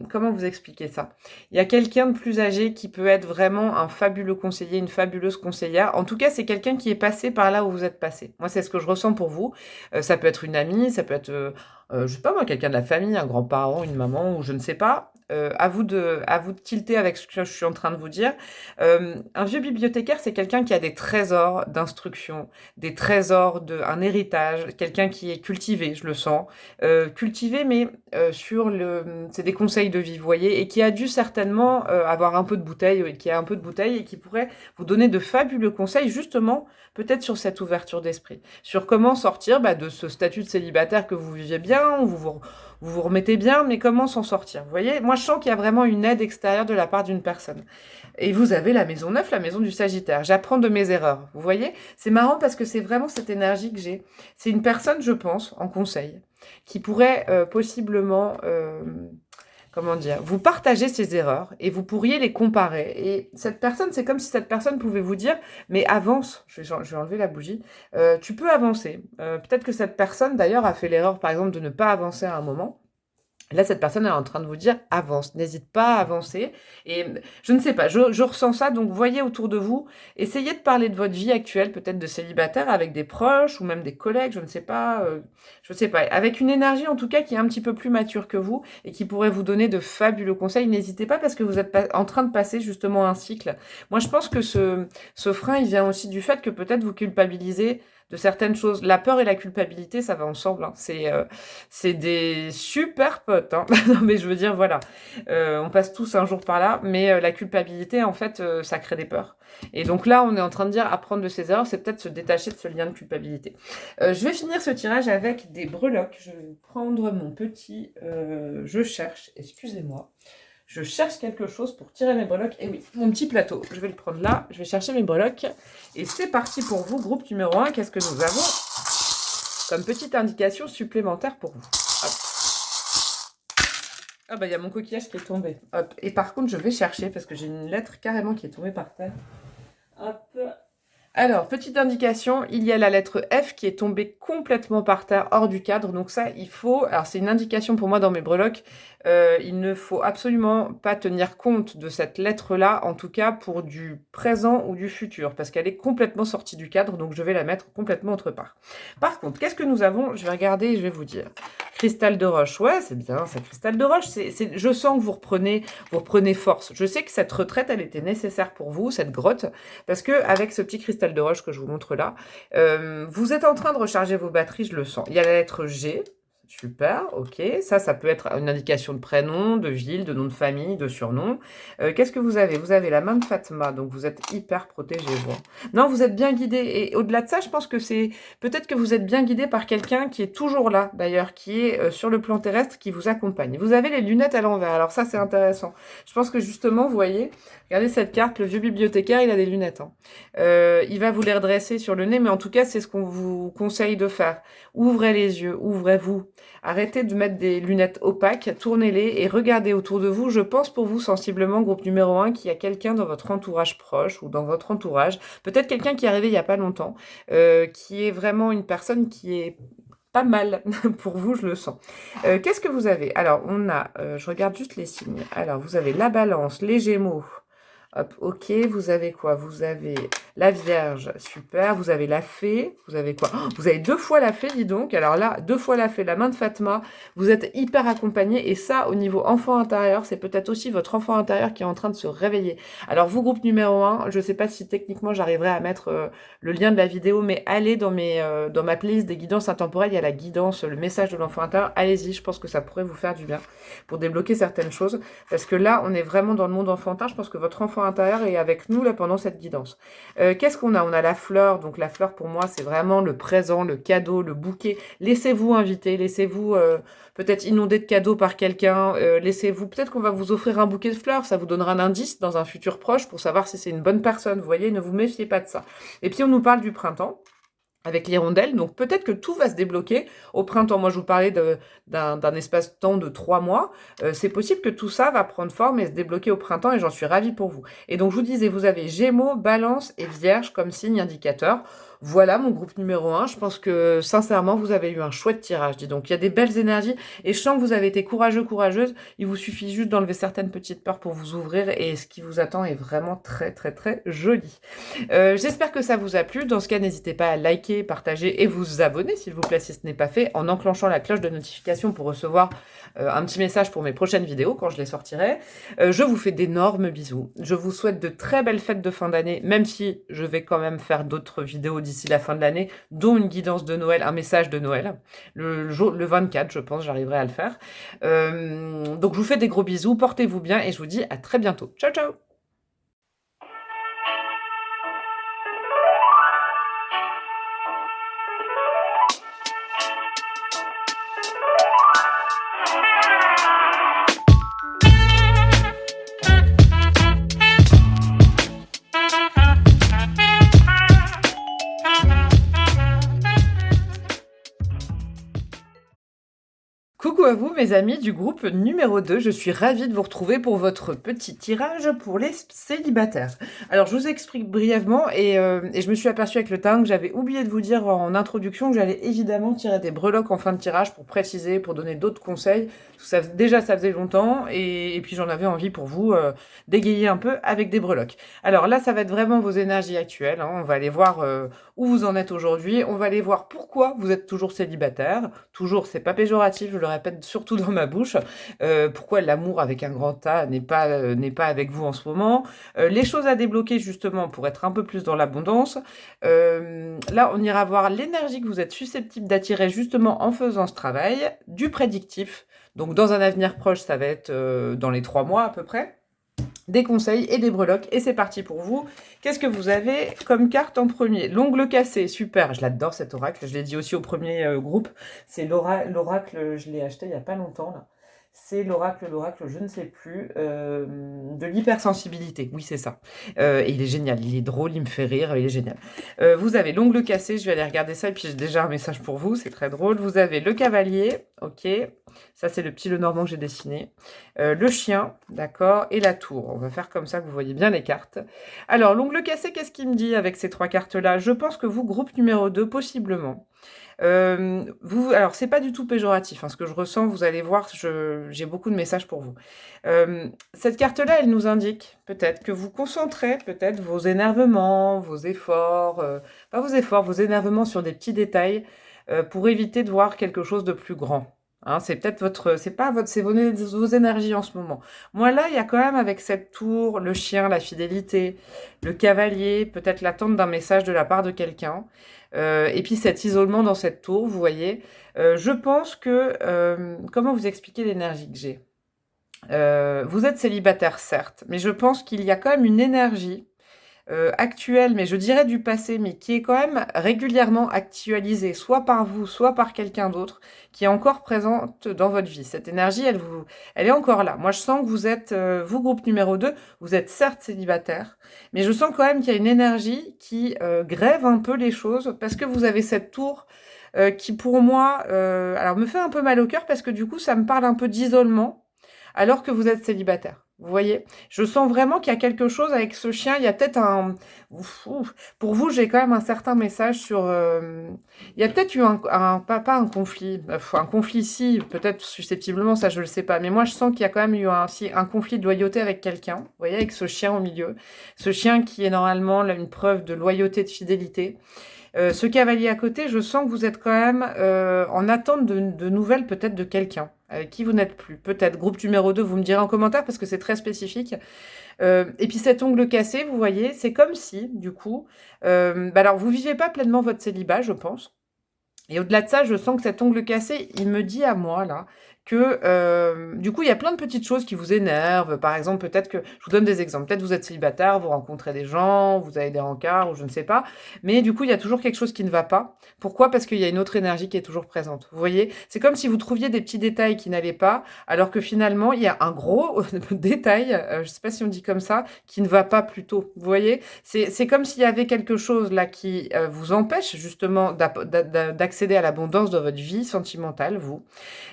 Comment vous expliquer ça? Il y a quelqu'un de plus âgé qui peut être vraiment un fabuleux conseiller, une fabuleuse conseillère. En tout cas, c'est quelqu'un qui est passé par là où vous êtes passé. Moi, c'est ce que je ressens pour vous. Ça peut être une amie, ça peut être, je sais pas moi, quelqu'un de la famille, un grand-parent, une maman, ou je ne sais pas. À vous de tilter avec ce que je suis en train de vous dire. Un vieux bibliothécaire, c'est quelqu'un qui a des trésors d'instruction, des trésors un héritage, quelqu'un qui est cultivé, je le sens. Cultivé, mais c'est des conseils de vie, vous voyez, et qui a dû certainement avoir un peu de bouteille, qui a un peu de bouteille, et qui pourrait vous donner de fabuleux conseils, justement, peut-être sur cette ouverture d'esprit, sur comment sortir de ce statut de célibataire que vous viviez bien, où vous remettez bien, mais comment s'en sortir? Vous voyez, moi je sens qu'il y a vraiment une aide extérieure de la part d'une personne. Et vous avez la maison 9, la maison du Sagittaire. J'apprends de mes erreurs. Vous voyez, c'est marrant parce que c'est vraiment cette énergie que j'ai. C'est une personne, je pense, en conseil, qui pourrait possiblement, comment dire, vous partager ses erreurs et vous pourriez les comparer. Et cette personne, c'est comme si cette personne pouvait vous dire, mais avance, je vais enlever la bougie, tu peux avancer. Peut-être que cette personne, d'ailleurs, a fait l'erreur, par exemple, de ne pas avancer à un moment. Là, cette personne est en train de vous dire avance, n'hésite pas à avancer. Et je ne sais pas, je ressens ça. Donc, voyez autour de vous, essayez de parler de votre vie actuelle, peut-être de célibataire, avec des proches ou même des collègues, je ne sais pas, avec une énergie en tout cas qui est un petit peu plus mature que vous et qui pourrait vous donner de fabuleux conseils. N'hésitez pas parce que vous êtes en train de passer justement un cycle. Moi, je pense que ce frein, il vient aussi du fait que peut-être vous culpabilisez de certaines choses. La peur et la culpabilité, ça va ensemble, hein. C'est des super potes, hein. Non, mais je veux dire, voilà. On passe tous un jour par là, mais la culpabilité, en fait, ça crée des peurs. Et donc là, on est en train de dire apprendre de ses erreurs, c'est peut-être se détacher de ce lien de culpabilité. Je vais finir ce tirage avec des breloques. Je vais prendre mon petit... je cherche, excusez-moi. Je cherche quelque chose pour tirer mes breloques. Et oui, mon petit plateau, je vais le prendre là. Je vais chercher mes breloques. Et c'est parti pour vous, groupe numéro 1. Qu'est-ce que nous avons comme petite indication supplémentaire pour vous? Hop. Ah bah il y a mon coquillage qui est tombé. Hop. Et par contre, je vais chercher parce que j'ai une lettre carrément qui est tombée par terre. Hop. Alors, petite indication, il y a la lettre F qui est tombée complètement par terre, hors du cadre. Donc ça, il faut... Alors, c'est une indication pour moi dans mes breloques. Il ne faut absolument pas tenir compte de cette lettre-là, en tout cas pour du présent ou du futur, parce qu'elle est complètement sortie du cadre, donc je vais la mettre complètement autre part. Par contre, qu'est-ce que nous avons? Je vais regarder et je vais vous dire. Cristal de roche, ouais, c'est bien, ça, cristal de roche. Je sens que vous reprenez force. Je sais que cette retraite, elle était nécessaire pour vous, cette grotte, parce que avec ce petit cristal de roche que je vous montre là, vous êtes en train de recharger vos batteries, je le sens. Il y a la lettre G, super, OK. Ça peut être une indication de prénom, de ville, de nom de famille, de surnom. Qu'est-ce que vous avez? Vous avez la main de Fatma, donc vous êtes hyper protégé, vous. Non, vous êtes bien guidé et au-delà de ça, je pense que c'est peut-être que vous êtes bien guidé par quelqu'un qui est toujours là, d'ailleurs, qui est, sur le plan terrestre, qui vous accompagne. Vous avez les lunettes à l'envers, alors ça, c'est intéressant. Je pense que justement, vous voyez, regardez cette carte, le vieux bibliothécaire, il a des lunettes, hein. Il va vous les redresser sur le nez, mais en tout cas, c'est ce qu'on vous conseille de faire. Ouvrez les yeux, ouvrez-vous. Arrêtez de mettre des lunettes opaques, tournez-les et regardez autour de vous. Je pense pour vous sensiblement, groupe numéro 1, qu'il y a quelqu'un dans votre entourage proche ou dans votre entourage, peut-être quelqu'un qui est arrivé il n'y a pas longtemps, qui est vraiment une personne qui est pas mal pour vous, je le sens. Qu'est-ce que vous avez? Alors, on a, je regarde juste les signes. Alors, vous avez la Balance, les Gémeaux. Hop, OK, vous avez quoi? Vous avez la Vierge, super. Vous avez la Fée, vous avez quoi? Oh, vous avez 2 fois la Fée, dis donc. Alors là, 2 fois la Fée, la main de Fatma. Vous êtes hyper accompagné et ça, au niveau enfant intérieur, c'est peut-être aussi votre enfant intérieur qui est en train de se réveiller. Alors vous, groupe numéro 1, je sais pas si techniquement j'arriverai à mettre le lien de la vidéo, mais allez dans ma playlist des guidances intemporelles, il y a la guidance, le message de l'enfant intérieur. Allez-y, je pense que ça pourrait vous faire du bien pour débloquer certaines choses. Parce que là, on est vraiment dans le monde enfantin. Je pense que votre enfant intérieur est avec nous là pendant cette guidance. Qu'est-ce qu'on a? On a la fleur. Donc la fleur, pour moi, c'est vraiment le présent, le cadeau, le bouquet. Laissez-vous inviter, laissez-vous peut-être inonder de cadeaux par quelqu'un. Laissez-vous, peut-être qu'on va vous offrir un bouquet de fleurs. Ça vous donnera un indice dans un futur proche pour savoir si c'est une bonne personne. Vous voyez, ne vous méfiez pas de ça. Et puis, on nous parle du printemps avec l'hirondelle, donc peut-être que tout va se débloquer au printemps. Moi, je vous parlais d'un espace de temps de 3 mois. C'est possible que tout ça va prendre forme et se débloquer au printemps, et j'en suis ravie pour vous. Et donc, je vous disais, vous avez Gémeaux, Balance et Vierge comme signe indicateur. Voilà mon groupe numéro 1. Je pense que, sincèrement, vous avez eu un chouette tirage, dis donc. Il y a des belles énergies, et je sens que vous avez été courageux, courageuse. Il vous suffit juste d'enlever certaines petites peurs pour vous ouvrir, et ce qui vous attend est vraiment très, très, très joli. J'espère que ça vous a plu. Dans ce cas, n'hésitez pas à liker, partager et vous abonner, s'il vous plaît, si ce n'est pas fait, en enclenchant la cloche de notification pour recevoir un petit message pour mes prochaines vidéos quand je les sortirai. Je vous fais d'énormes bisous. Je vous souhaite de très belles fêtes de fin d'année, même si je vais quand même faire d'autres vidéos d'ici la fin de l'année, dont une guidance de Noël, un message de Noël. Le 24, je pense, j'arriverai à le faire. Donc, je vous fais des gros bisous. Portez-vous bien et je vous dis à très bientôt. Ciao, ciao! Coucou à vous mes amis du groupe numéro 2, je suis ravie de vous retrouver pour votre petit tirage pour les célibataires. Alors je vous explique brièvement et je me suis aperçue avec le temps que j'avais oublié de vous dire en introduction que j'allais évidemment tirer des breloques en fin de tirage pour préciser, pour donner d'autres conseils. Déjà ça faisait longtemps et puis j'en avais envie pour vous d'égayer un peu avec des breloques. Alors là ça va être vraiment vos énergies actuelles, hein. On va aller voir où vous en êtes aujourd'hui, on va aller voir pourquoi vous êtes toujours célibataire. Toujours, c'est pas péjoratif, je le répète surtout dans ma bouche. Pourquoi l'amour avec un grand A n'est pas avec vous en ce moment. Les choses à débloquer justement pour être un peu plus dans l'abondance. Là, on ira voir l'énergie que vous êtes susceptible d'attirer justement en faisant ce travail. Du prédictif. Donc dans un avenir proche, ça va être dans les 3 mois à peu près. Des conseils et des breloques, et c'est parti pour vous. Qu'est-ce que vous avez comme carte en premier? L'ongle cassé, super, je l'adore cet oracle, je l'ai dit aussi au premier groupe, c'est l'oracle, je l'ai acheté il n'y a pas longtemps, là. C'est l'oracle, je ne sais plus, de l'hypersensibilité, oui c'est ça. Et il est génial, il est drôle, il me fait rire, il est génial. Vous avez l'ongle cassé, je vais aller regarder ça, et puis j'ai déjà un message pour vous, c'est très drôle. Vous avez le cavalier, ok, ça c'est le petit Lenormand que j'ai dessiné. Le chien, d'accord, et la tour. On va faire comme ça que vous voyez bien les cartes. Alors, l'ongle cassé, qu'est-ce qu'il me dit avec ces 3 cartes-là? Je pense que vous, groupe numéro 2, possiblement. Alors, c'est pas du tout péjoratif, hein, ce que je ressens, vous allez voir, j'ai beaucoup de messages pour vous. Cette carte-là, elle nous indique peut-être que vous concentrez peut-être vos énervements, vos efforts, pas vos efforts, vos énervements sur des petits détails pour éviter de voir quelque chose de plus grand. Hein, c'est peut-être c'est pas votre, c'est vos énergies en ce moment. Moi là, il y a quand même avec cette tour, le chien, la fidélité, le cavalier, peut-être l'attente d'un message de la part de quelqu'un, et puis cet isolement dans cette tour, vous voyez. Je pense que, comment vous expliquer l'énergie que j'ai? Vous êtes célibataire certes, mais je pense qu'il y a quand même une énergie actuelle, mais je dirais du passé, mais qui est quand même régulièrement actualisée, soit par vous, soit par quelqu'un d'autre, qui est encore présente dans votre vie. Cette énergie, elle est encore là. Moi, je sens que vous êtes, vous, groupe numéro 2, vous êtes certes célibataire, mais je sens quand même qu'il y a une énergie qui grève un peu les choses, parce que vous avez cette tour qui, pour moi, alors me fait un peu mal au cœur, parce que du coup, ça me parle un peu d'isolement, alors que vous êtes célibataire. Vous voyez? Je sens vraiment qu'il y a quelque chose avec ce chien. Il y a peut-être un... Pour vous, j'ai quand même un certain message sur... Il y a peut-être eu pas un conflit. Un conflit, si, peut-être susceptiblement, ça je le sais pas. Mais moi, je sens qu'il y a quand même eu un conflit de loyauté avec quelqu'un. Vous voyez, avec ce chien au milieu. Ce chien qui est normalement là, une preuve de loyauté, de fidélité. Ce cavalier à côté, je sens que vous êtes quand même en attente de nouvelles peut-être de quelqu'un avec qui vous n'êtes plus. Peut-être groupe numéro 2, vous me direz en commentaire parce que c'est très spécifique. Et puis cet ongle cassé, vous voyez, c'est comme si, du coup, alors vous vivez pas pleinement votre célibat, je pense. Et au-delà de ça, je sens que cet ongle cassé, il me dit à moi, là, que du coup, il y a plein de petites choses qui vous énervent. Par exemple, peut-être que, je vous donne des exemples, peut-être vous êtes célibataire, vous rencontrez des gens, vous avez des rencarts, ou je ne sais pas. Mais du coup, il y a toujours quelque chose qui ne va pas. Pourquoi? Parce qu'il y a une autre énergie qui est toujours présente. Vous voyez? C'est comme si vous trouviez des petits détails qui n'allaient pas, alors que finalement, il y a un gros détail, je ne sais pas si on dit comme ça, qui ne va pas plutôt. Vous voyez? C'est comme s'il y avait quelque chose là qui vous empêche justement d'accéder à l'abondance dans votre vie sentimentale, vous.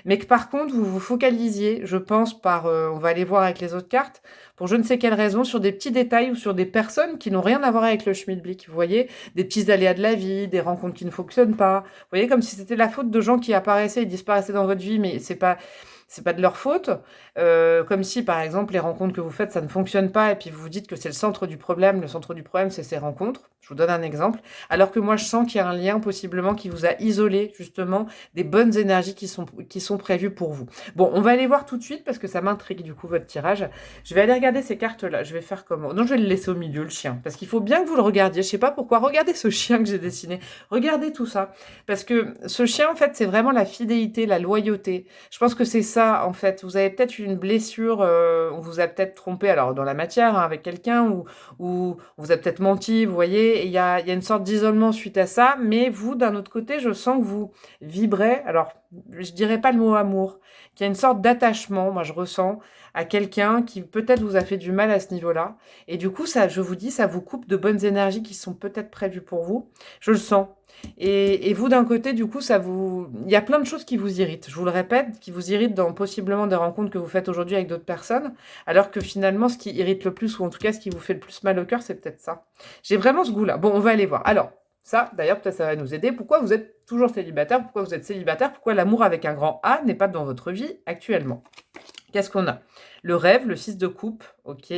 Mais que par contre, vous vous focalisiez, je pense, on va aller voir avec les autres cartes, pour je ne sais quelle raison, sur des petits détails ou sur des personnes qui n'ont rien à voir avec le schmilblick. Vous voyez, des petits aléas de la vie, des rencontres qui ne fonctionnent pas. Vous voyez, comme si c'était la faute de gens qui apparaissaient et disparaissaient dans votre vie, mais c'est pas de leur faute. Comme si, par exemple, les rencontres que vous faites, ça ne fonctionne pas, et puis vous vous dites que c'est le centre du problème. Le centre du problème, c'est ces rencontres. Je vous donne un exemple. Alors que moi, je sens qu'il y a un lien, possiblement, qui vous a isolé, justement, des bonnes énergies qui sont prévues pour vous. Bon, on va aller voir tout de suite, parce que ça m'intrigue, du coup, votre tirage. Je vais aller regarder ces cartes-là. Je vais faire comment? Non, je vais le laisser au milieu, le chien. Parce qu'il faut bien que vous le regardiez. Je sais pas pourquoi. Regardez ce chien que j'ai dessiné. Regardez tout ça. Parce que ce chien, en fait, c'est vraiment la fidélité, la loyauté. Je pense que c'est ça, en fait. Vous avez peut-être eu une blessure, on vous a peut-être trompé, alors dans la matière, hein, avec quelqu'un, ou on vous a peut-être menti, vous voyez, et il y a une sorte d'isolement suite à ça, mais vous, d'un autre côté, je sens que vous vibrez, alors je dirais pas le mot amour, qu'il y a une sorte d'attachement, moi je ressens, à quelqu'un qui peut-être vous a fait du mal à ce niveau-là, et du coup, ça, je vous dis, ça vous coupe de bonnes énergies qui sont peut-être prévues pour vous, je le sens. Et vous, d'un côté, du coup, il y a plein de choses qui vous irritent. Je vous le répète, qui vous irritent dans possiblement des rencontres que vous faites aujourd'hui avec d'autres personnes, alors que finalement, ce qui irrite le plus, ou en tout cas, ce qui vous fait le plus mal au cœur, c'est peut-être ça. J'ai vraiment ce goût-là. Bon, on va aller voir. Alors, ça, d'ailleurs, peut-être ça va nous aider. Pourquoi vous êtes toujours célibataire? Pourquoi vous êtes célibataire? Pourquoi l'amour avec un grand A n'est pas dans votre vie actuellement? Qu'est-ce qu'on a? Le rêve, le 6 de coupe, ok.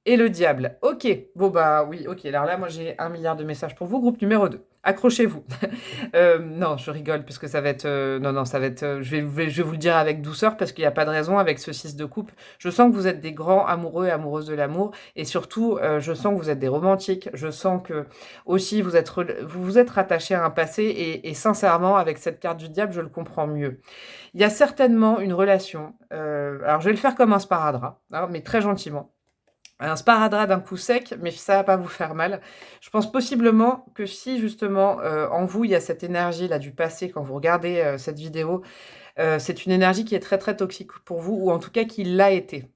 Et le diable. Ok, bon bah oui, ok. Alors là, moi j'ai 1 milliard de messages pour vous, groupe numéro 2. Accrochez-vous. Non, je rigole, parce que ça va être... non, ça va être... je vais vous le dire avec douceur, parce qu'il n'y a pas de raison avec ce 6 de coupe. Je sens que vous êtes des grands amoureux et amoureuses de l'amour, et surtout, je sens que vous êtes des romantiques. Je sens que, aussi, vous vous êtes rattachés à un passé, et sincèrement, avec cette carte du diable, je le comprends mieux. Il y a certainement une relation... alors, je vais le faire comme un sparadrap, hein, mais très gentiment. Un sparadrap d'un coup sec, mais ça va pas vous faire mal. Je pense possiblement que si justement en vous il y a cette énergie là du passé quand vous regardez cette vidéo, c'est une énergie qui est très très toxique pour vous, ou en tout cas qui l'a été.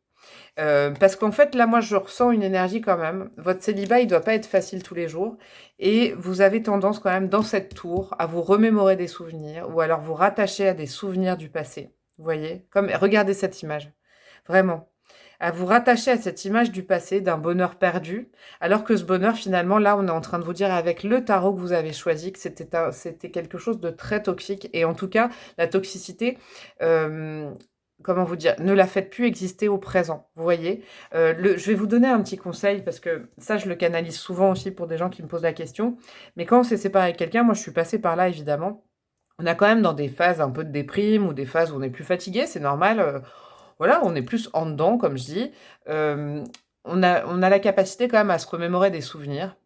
Parce qu'en fait là moi je ressens une énergie quand même. Votre célibat il doit pas être facile tous les jours, et vous avez tendance quand même dans cette tour à vous remémorer des souvenirs, ou alors vous rattacher à des souvenirs du passé. Vous voyez? Comme regardez cette image. Vraiment à vous rattacher à cette image du passé, d'un bonheur perdu, alors que ce bonheur, finalement, là, on est en train de vous dire avec le tarot que vous avez choisi que c'était quelque chose de très toxique. Et en tout cas, la toxicité, comment vous dire, ne la faites plus exister au présent, vous voyez. Je vais vous donner un petit conseil, parce que ça, je le canalise souvent aussi pour des gens qui me posent la question. Mais quand on s'est séparé avec quelqu'un, moi, je suis passée par là, évidemment. On a quand même dans des phases un peu de déprime ou des phases où on est plus fatigué, c'est normal, voilà, on est plus en dedans comme je dis. Hem, on a la capacité quand même à se remémorer des souvenirs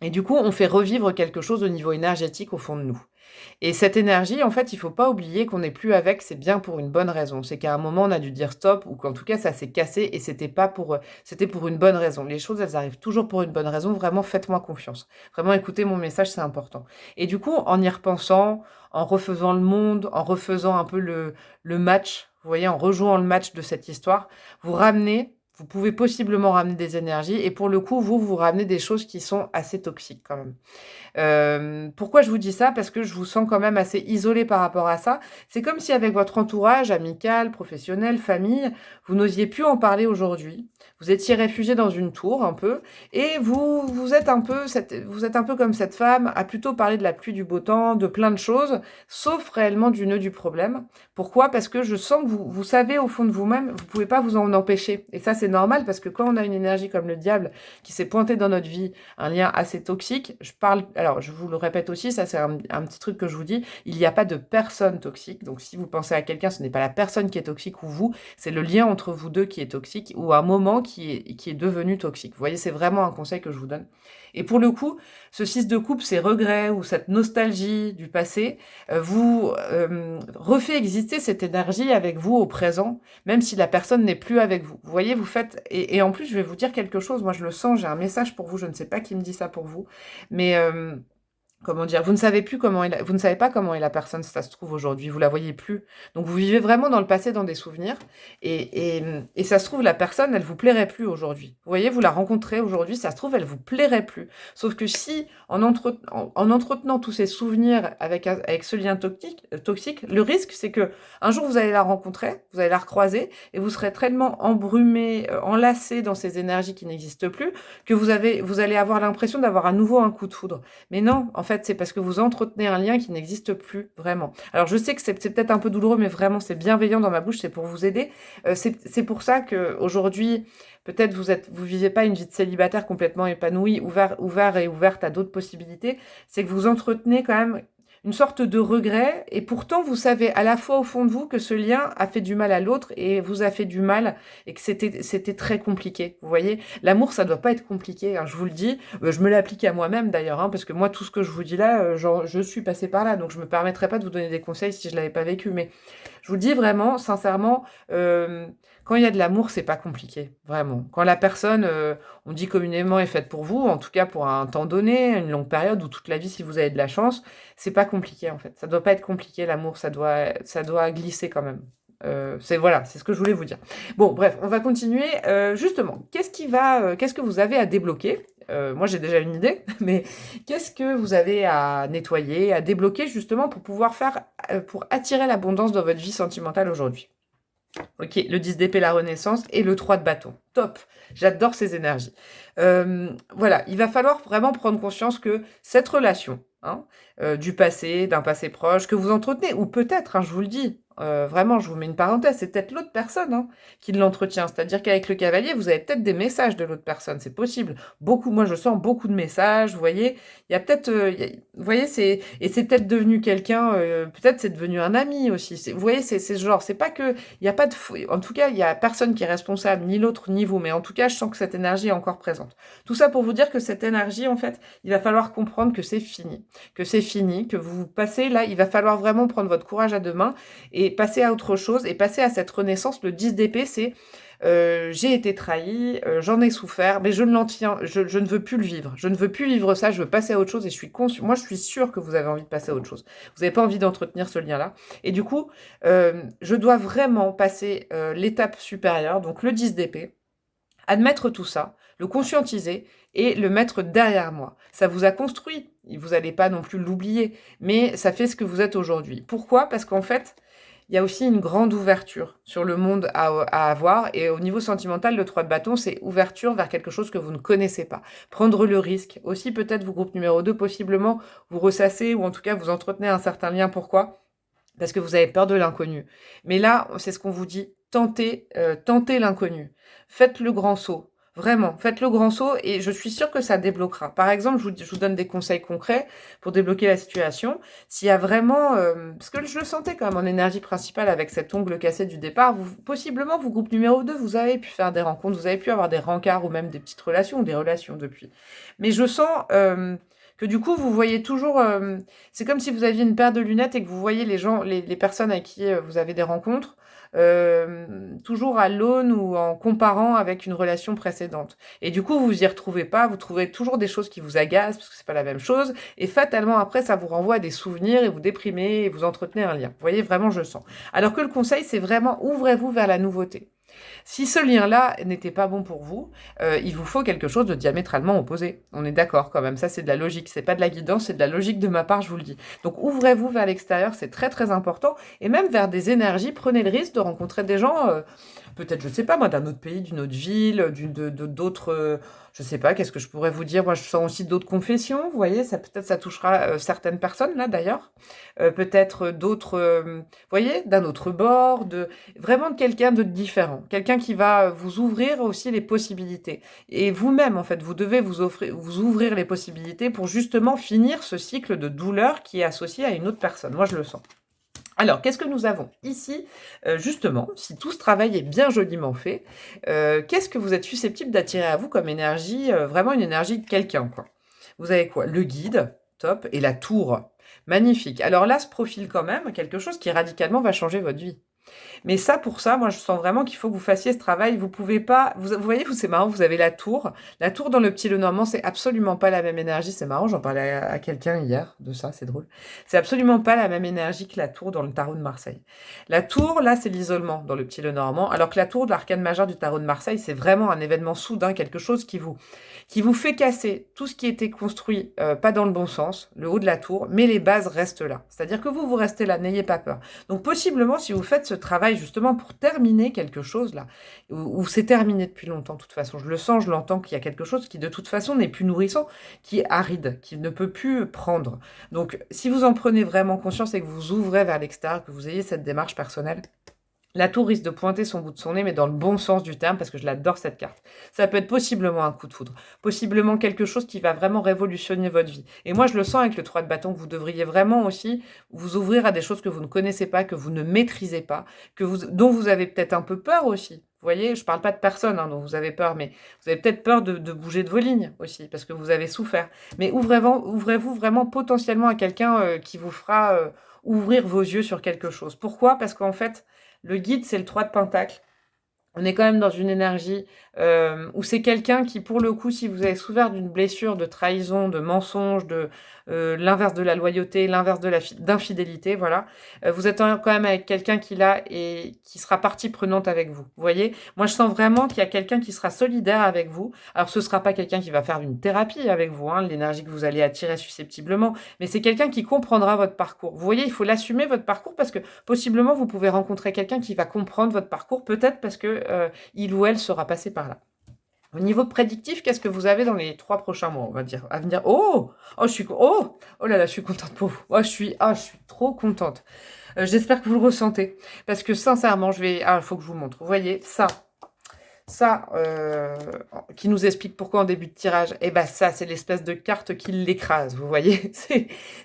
et du coup, on fait revivre quelque chose au niveau énergétique au fond de nous. Et cette énergie, en fait, il faut pas oublier qu'on n'est plus avec, c'est bien pour une bonne raison. C'est qu'à un moment, on a dû dire stop ou qu'en tout cas, ça s'est cassé et c'était pas pour, c'était pour une bonne raison. Les choses, elles arrivent toujours pour une bonne raison. Vraiment, faites-moi confiance. Vraiment, écoutez mon message, c'est important. Et du coup, en y repensant, en refaisant le monde, en refaisant un peu le match, vous voyez, en rejouant le match de cette histoire, vous pouvez possiblement ramener des énergies et pour le coup, vous ramenez des choses qui sont assez toxiques quand même. Pourquoi je vous dis ça? Parce que je vous sens quand même assez isolé par rapport à ça. C'est comme si avec votre entourage amical, professionnel, famille, vous n'osiez plus en parler aujourd'hui. Vous étiez réfugié dans une tour un peu et vous êtes un peu comme cette femme à plutôt parler de la pluie, du beau temps, de plein de choses, sauf réellement du nœud du problème. Pourquoi? Parce que je sens que vous savez au fond de vous-même, vous pouvez pas vous en empêcher et ça, c'est normal parce que quand on a une énergie comme le diable qui s'est pointé dans notre vie, un lien assez toxique. Alors je vous le répète aussi, ça c'est un petit truc que je vous dis, il n'y a pas de personne toxique. Donc si vous pensez à quelqu'un, ce n'est pas la personne qui est toxique ou vous, c'est le lien entre vous deux qui est toxique ou un moment qui est devenu toxique. Vous voyez, c'est vraiment un conseil que je vous donne. Et pour le coup, ce 6 de coupe, ces regrets ou cette nostalgie du passé, vous refait exister cette énergie avec vous au présent, même si la personne n'est plus avec vous. Vous voyez, vous faites... Et en plus, je vais vous dire quelque chose, moi je le sens, j'ai un message pour vous, je ne sais pas qui me dit ça pour vous, mais comment dire? Vous ne savez pas comment est la personne, ça se trouve aujourd'hui, vous la voyez plus. Donc vous vivez vraiment dans le passé, dans des souvenirs et ça se trouve la personne, elle vous plairait plus aujourd'hui. Vous voyez, vous la rencontrez aujourd'hui, ça se trouve elle vous plairait plus. Sauf que si en entretenant tous ces souvenirs avec ce lien toxique, le risque c'est que un jour vous allez la rencontrer, vous allez la recroiser et vous serez tellement embrumé, enlacé dans ces énergies qui n'existent plus que vous allez avoir l'impression d'avoir à nouveau un coup de foudre. Mais non, en fait, c'est parce que vous entretenez un lien qui n'existe plus vraiment. Alors, je sais que c'est peut-être un peu douloureux, mais vraiment, c'est bienveillant dans ma bouche, c'est pour vous aider. C'est pour ça que aujourd'hui, peut-être vous vivez pas une vie de célibataire complètement épanouie, ouvert et ouverte à d'autres possibilités. C'est que vous entretenez quand même une sorte de regret, et pourtant vous savez à la fois au fond de vous que ce lien a fait du mal à l'autre et vous a fait du mal et que c'était très compliqué. Vous voyez, l'amour ça doit pas être compliqué, hein, je vous le dis. Je me l'applique à moi-même d'ailleurs, hein, parce que moi tout ce que je vous dis là, je suis passée par là, donc je me permettrais pas de vous donner des conseils si je l'avais pas vécu. Mais je vous le dis vraiment, sincèrement, quand il y a de l'amour, c'est pas compliqué, vraiment. Quand la personne, on dit communément, est faite pour vous, en tout cas pour un temps donné, une longue période ou toute la vie si vous avez de la chance, c'est pas compliqué en fait. Ça doit pas être compliqué l'amour, ça doit glisser quand même. Voilà, c'est ce que je voulais vous dire. Bon, bref, on va continuer. Justement, qu'est-ce que vous avez à débloquer? Moi, j'ai déjà une idée, mais qu'est-ce que vous avez à nettoyer, à débloquer justement pour pouvoir pour attirer l'abondance dans votre vie sentimentale aujourd'hui? Ok, le 10 d'épée, la renaissance, et le 3 de bâton. Top, j'adore ces énergies. Voilà, il va falloir vraiment prendre conscience que cette relation, hein, du passé, d'un passé proche, que vous entretenez, ou peut-être, hein, je vous le dis, vraiment, je vous mets une parenthèse, c'est peut-être l'autre personne, hein, qui l'entretient. C'est-à-dire qu'avec le cavalier, vous avez peut-être des messages de l'autre personne, c'est possible. Beaucoup, moi je sens beaucoup de messages, vous voyez. Il y a peut-être, vous voyez, c'est peut-être devenu quelqu'un, peut-être c'est devenu un ami aussi. Vous voyez, c'est ce genre, c'est pas que, il y a pas de, en tout cas, il y a personne qui est responsable, ni l'autre, ni vous, mais en tout cas, je sens que cette énergie est encore présente. Tout ça pour vous dire que cette énergie, en fait, il va falloir comprendre que c'est fini, que vous passez là, il va falloir vraiment prendre votre courage à deux mains et passer à autre chose, et passer à cette renaissance. Le 10 d'épée, c'est j'ai été trahi, j'en ai souffert, mais je ne veux plus le vivre. Je ne veux plus vivre ça, je veux passer à autre chose et moi je suis sûre que vous avez envie de passer à autre chose. Vous n'avez pas envie d'entretenir ce lien-là. Et du coup, je dois vraiment passer l'étape supérieure, donc le 10 d'épée, admettre tout ça, le conscientiser et le mettre derrière moi. Ça vous a construit, vous n'allez pas non plus l'oublier, mais ça fait ce que vous êtes aujourd'hui. Pourquoi? Parce qu'en fait, il y a aussi une grande ouverture sur le monde à avoir. Et au niveau sentimental, le 3 de bâton, c'est ouverture vers quelque chose que vous ne connaissez pas. Prendre le risque. Aussi, peut-être, vous, groupe numéro 2, possiblement, vous ressassez ou en tout cas, vous entretenez un certain lien. Pourquoi? Parce que vous avez peur de l'inconnu. Mais là, c'est ce qu'on vous dit. Tentez l'inconnu. Faites le grand saut. Vraiment, faites le grand saut et je suis sûre que ça débloquera. Par exemple, je vous donne des conseils concrets pour débloquer la situation. S'il y a vraiment, parce que je le sentais quand même en énergie principale avec cet ongle cassé du départ, possiblement, vous, groupe numéro 2, vous avez pu faire des rencontres, vous avez pu avoir des rencarts ou même des petites relations ou des relations depuis. Mais je sens que du coup, vous voyez toujours, c'est comme si vous aviez une paire de lunettes et que vous voyez les gens, les personnes avec qui vous avez des rencontres, toujours à l'aune ou en comparant avec une relation précédente. Et du coup, vous vous y retrouvez pas, vous trouvez toujours des choses qui vous agacent parce que c'est pas la même chose, et fatalement après, ça vous renvoie à des souvenirs et vous déprimez et vous entretenez un lien. Vous voyez, vraiment, je sens. Alors que le conseil, c'est vraiment ouvrez-vous vers la nouveauté. Si ce lien-là n'était pas bon pour vous, il vous faut quelque chose de diamétralement opposé. On est d'accord quand même, ça c'est de la logique, c'est pas de la guidance, c'est de la logique de ma part, je vous le dis. Donc ouvrez-vous vers l'extérieur, c'est très très important, et même vers des énergies, prenez le risque de rencontrer des gens, peut-être, je sais pas moi, d'un autre pays, d'une autre ville, d'autres, je sais pas, qu'est-ce que je pourrais vous dire, moi je sens aussi d'autres confessions, vous voyez, ça peut-être ça touchera certaines personnes là d'ailleurs, peut-être d'autres, vous voyez, d'un autre bord, vraiment de quelqu'un de différent, quelqu'un qui va vous ouvrir aussi les possibilités. Et vous-même, en fait, vous devez vous ouvrir les possibilités pour justement finir ce cycle de douleur qui est associé à une autre personne. Moi, je le sens. Alors, qu'est-ce que nous avons ici? Justement, si tout ce travail est bien joliment fait, qu'est-ce que vous êtes susceptible d'attirer à vous comme énergie, vraiment une énergie de quelqu'un, quoi? Vous avez quoi? Le guide, top, et la tour, magnifique. Alors là, se profile quand même quelque chose qui radicalement va changer votre vie. Mais ça, pour ça, moi, je sens vraiment qu'il faut que vous fassiez ce travail. Vous pouvez pas. Vous voyez, c'est marrant, vous avez la tour. La tour dans le petit Lenormand, c'est absolument pas la même énergie. C'est marrant, j'en parlais à quelqu'un hier de ça, c'est drôle. C'est absolument pas la même énergie que la tour dans le tarot de Marseille. La tour, là, c'est l'isolement dans le petit Lenormand, alors que la tour de l'arcane majeur du tarot de Marseille, c'est vraiment un événement soudain, quelque chose qui vous fait casser tout ce qui était construit, pas dans le bon sens, le haut de la tour, mais les bases restent là. C'est-à-dire que vous restez là, n'ayez pas peur. Donc possiblement, si vous faites ce travail justement pour terminer quelque chose là, ou c'est terminé depuis longtemps de toute façon, je le sens, je l'entends qu'il y a quelque chose qui de toute façon n'est plus nourrissant, qui est aride, qui ne peut plus prendre. Donc si vous en prenez vraiment conscience et que vous ouvrez vers l'extérieur, que vous ayez cette démarche personnelle, la tour risque de pointer son bout de son nez, mais dans le bon sens du terme, parce que je l'adore cette carte. Ça peut être possiblement un coup de foudre, possiblement quelque chose qui va vraiment révolutionner votre vie. Et moi, je le sens avec le 3 de bâton, que vous devriez vraiment aussi vous ouvrir à des choses que vous ne connaissez pas, que vous ne maîtrisez pas, dont vous avez peut-être un peu peur aussi. Vous voyez, je ne parle pas de personne dont vous avez peur, mais vous avez peut-être peur de bouger de vos lignes aussi, parce que vous avez souffert. Mais ouvrez-vous vraiment potentiellement à quelqu'un qui vous fera ouvrir vos yeux sur quelque chose. Pourquoi? Parce qu'en fait, le guide, c'est le 3 de Pentacle. On est quand même dans une énergie où c'est quelqu'un qui, pour le coup, si vous avez souffert d'une blessure, de trahison, de mensonge, de l'inverse de la loyauté, l'inverse d'infidélité, voilà, vous êtes quand même avec quelqu'un qui là et qui sera partie prenante avec vous. Vous voyez, moi je sens vraiment qu'il y a quelqu'un qui sera solidaire avec vous. Alors ce sera pas quelqu'un qui va faire une thérapie avec vous, hein, l'énergie que vous allez attirer susceptiblement, mais c'est quelqu'un qui comprendra votre parcours. Vous voyez, il faut l'assumer votre parcours parce que possiblement vous pouvez rencontrer quelqu'un qui va comprendre votre parcours, peut-être parce que il ou elle sera passé par là. Au niveau prédictif, qu'est-ce que vous avez dans les 3 prochains mois, on va dire, à venir? Oh! Oh là là, je suis contente pour vous. Je suis trop contente. J'espère que vous le ressentez. Parce que sincèrement, il faut que je vous montre. Vous voyez, ça, qui nous explique pourquoi en début de tirage, et ben ça, c'est l'espèce de carte qui l'écrase, vous voyez,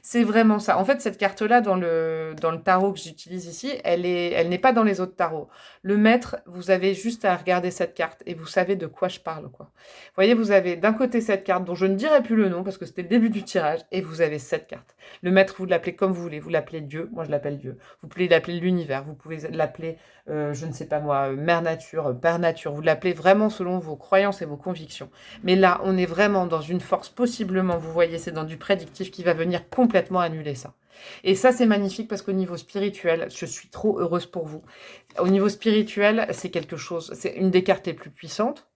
c'est vraiment ça. En fait, cette carte-là, dans le tarot que j'utilise ici, elle n'est pas dans les autres tarots. Le maître, vous avez juste à regarder cette carte, et vous savez de quoi je parle, quoi. Vous voyez, vous avez d'un côté cette carte, dont je ne dirai plus le nom, parce que c'était le début du tirage, et vous avez cette carte. Le maître, vous l'appelez comme vous voulez, vous l'appelez Dieu, moi je l'appelle Dieu. Vous pouvez l'appeler l'univers, vous pouvez l'appeler, je ne sais pas moi, Mère Nature, Père Nature, vous l'appelez vraiment selon vos croyances et vos convictions. Mais là, on est vraiment dans une force, possiblement, vous voyez, c'est dans du prédictif qui va venir complètement annuler ça. Et ça, c'est magnifique parce qu'au niveau spirituel, je suis trop heureuse pour vous. Au niveau spirituel, c'est quelque chose, c'est une des cartes les plus puissantes.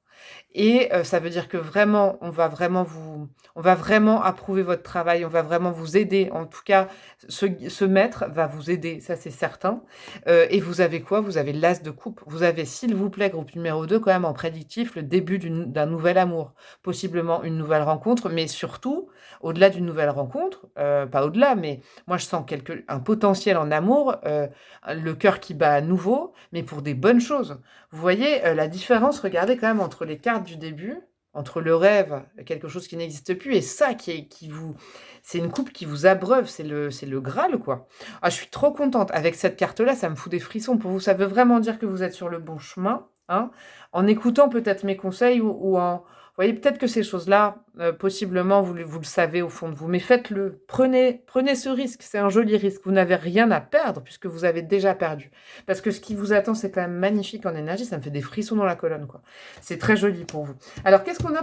Et ça veut dire que vraiment, on va vraiment approuver votre travail, on va vraiment vous aider. En tout cas, ce maître va vous aider, ça c'est certain. Et vous avez quoi? Vous avez l'as de coupe. Vous avez, s'il vous plaît, groupe numéro 2, quand même en prédictif, le début d'un nouvel amour. Possiblement une nouvelle rencontre, mais surtout, au-delà d'une nouvelle rencontre, pas au-delà, mais moi je sens un potentiel en amour, le cœur qui bat à nouveau, mais pour des bonnes choses. Vous voyez la différence, regardez quand même entre les les cartes du début, entre le rêve, quelque chose qui n'existe plus, et ça qui vous c'est une coupe qui vous abreuve, c'est le Graal, quoi. Ah, je suis trop contente. Avec cette carte-là, ça me fout des frissons pour vous. Ça veut vraiment dire que vous êtes sur le bon chemin, hein, en écoutant peut-être mes conseils ou en vous voyez, peut-être que ces choses-là, possiblement, vous le savez au fond de vous, mais faites-le. Prenez ce risque, c'est un joli risque. Vous n'avez rien à perdre puisque vous avez déjà perdu. Parce que ce qui vous attend, c'est quand même magnifique en énergie, ça me fait des frissons dans la colonne, quoi. C'est très joli pour vous. Alors, qu'est-ce qu'on a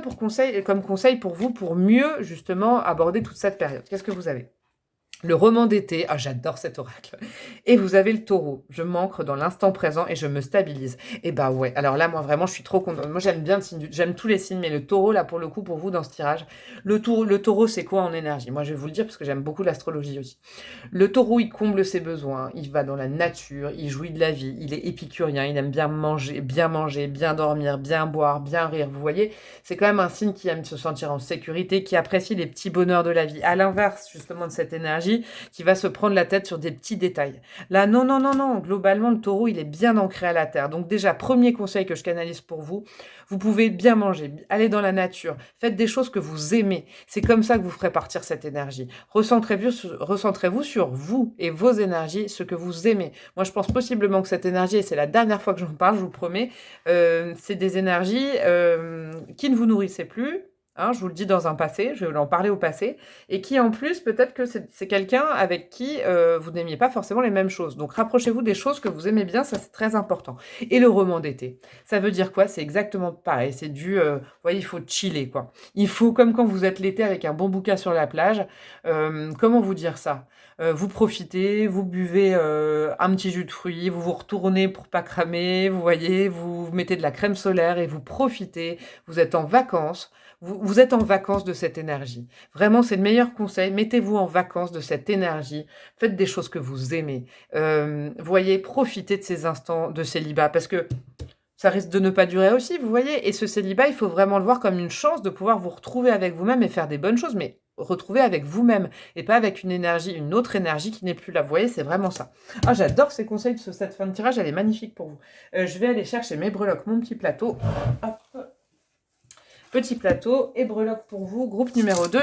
comme conseil pour vous, pour mieux, justement, aborder toute cette période? Qu'est-ce que vous avez? Le roman d'été, ah j'adore cet oracle. Et vous avez le taureau, je m'ancre dans l'instant présent et je me stabilise. Et bah ouais, alors là moi vraiment je suis trop contente. Moi j'aime bien j'aime tous les signes, mais le taureau là pour le coup pour vous dans ce tirage, le taureau c'est quoi en énergie? Moi je vais vous le dire parce que j'aime beaucoup l'astrologie aussi. Le taureau il comble ses besoins, il va dans la nature, il jouit de la vie, il est épicurien, il aime bien manger, bien dormir, bien boire, bien rire. Vous voyez, c'est quand même un signe qui aime se sentir en sécurité, qui apprécie les petits bonheurs de la vie. À l'inverse justement de cette énergie, qui va se prendre la tête sur des petits détails. Là, non, non, non, non. Globalement, le taureau, il est bien ancré à la terre. Donc déjà, premier conseil que je canalise pour vous, vous pouvez bien manger, aller dans la nature, faites des choses que vous aimez. C'est comme ça que vous ferez partir cette énergie. Recentrez-vous sur vous et vos énergies, ce que vous aimez. Moi, je pense possiblement que cette énergie, et c'est la dernière fois que j'en parle, je vous promets, c'est des énergies qui ne vous nourrissaient plus. Hein, je vous le dis dans un passé, je vais en parler au passé, et qui en plus, peut-être que c'est quelqu'un avec qui vous n'aimiez pas forcément les mêmes choses. Donc rapprochez-vous des choses que vous aimez bien, ça c'est très important. Et le roman d'été, ça veut dire quoi? C'est exactement pareil, c'est vous voyez, il faut chiller, quoi. Il faut, comme quand vous êtes l'été avec un bon bouquin sur la plage, comment vous dire ça? Vous profitez, vous buvez un petit jus de fruits, vous vous retournez pour pas cramer, vous voyez, vous mettez de la crème solaire et vous profitez, vous êtes en vacances. Vous êtes en vacances de cette énergie. Vraiment, c'est le meilleur conseil. Mettez-vous en vacances de cette énergie. Faites des choses que vous aimez. Voyez, profitez de ces instants de célibat parce que ça risque de ne pas durer aussi, vous voyez. Et ce célibat, il faut vraiment le voir comme une chance de pouvoir vous retrouver avec vous-même et faire des bonnes choses, mais retrouver avec vous-même et pas avec une autre énergie qui n'est plus là. Vous voyez, c'est vraiment ça. Ah, j'adore ces conseils de cette fin de tirage. Elle est magnifique pour vous. Je vais aller chercher mes breloques, mon petit plateau. Hop. Petit plateau et breloque pour vous, groupe numéro 2.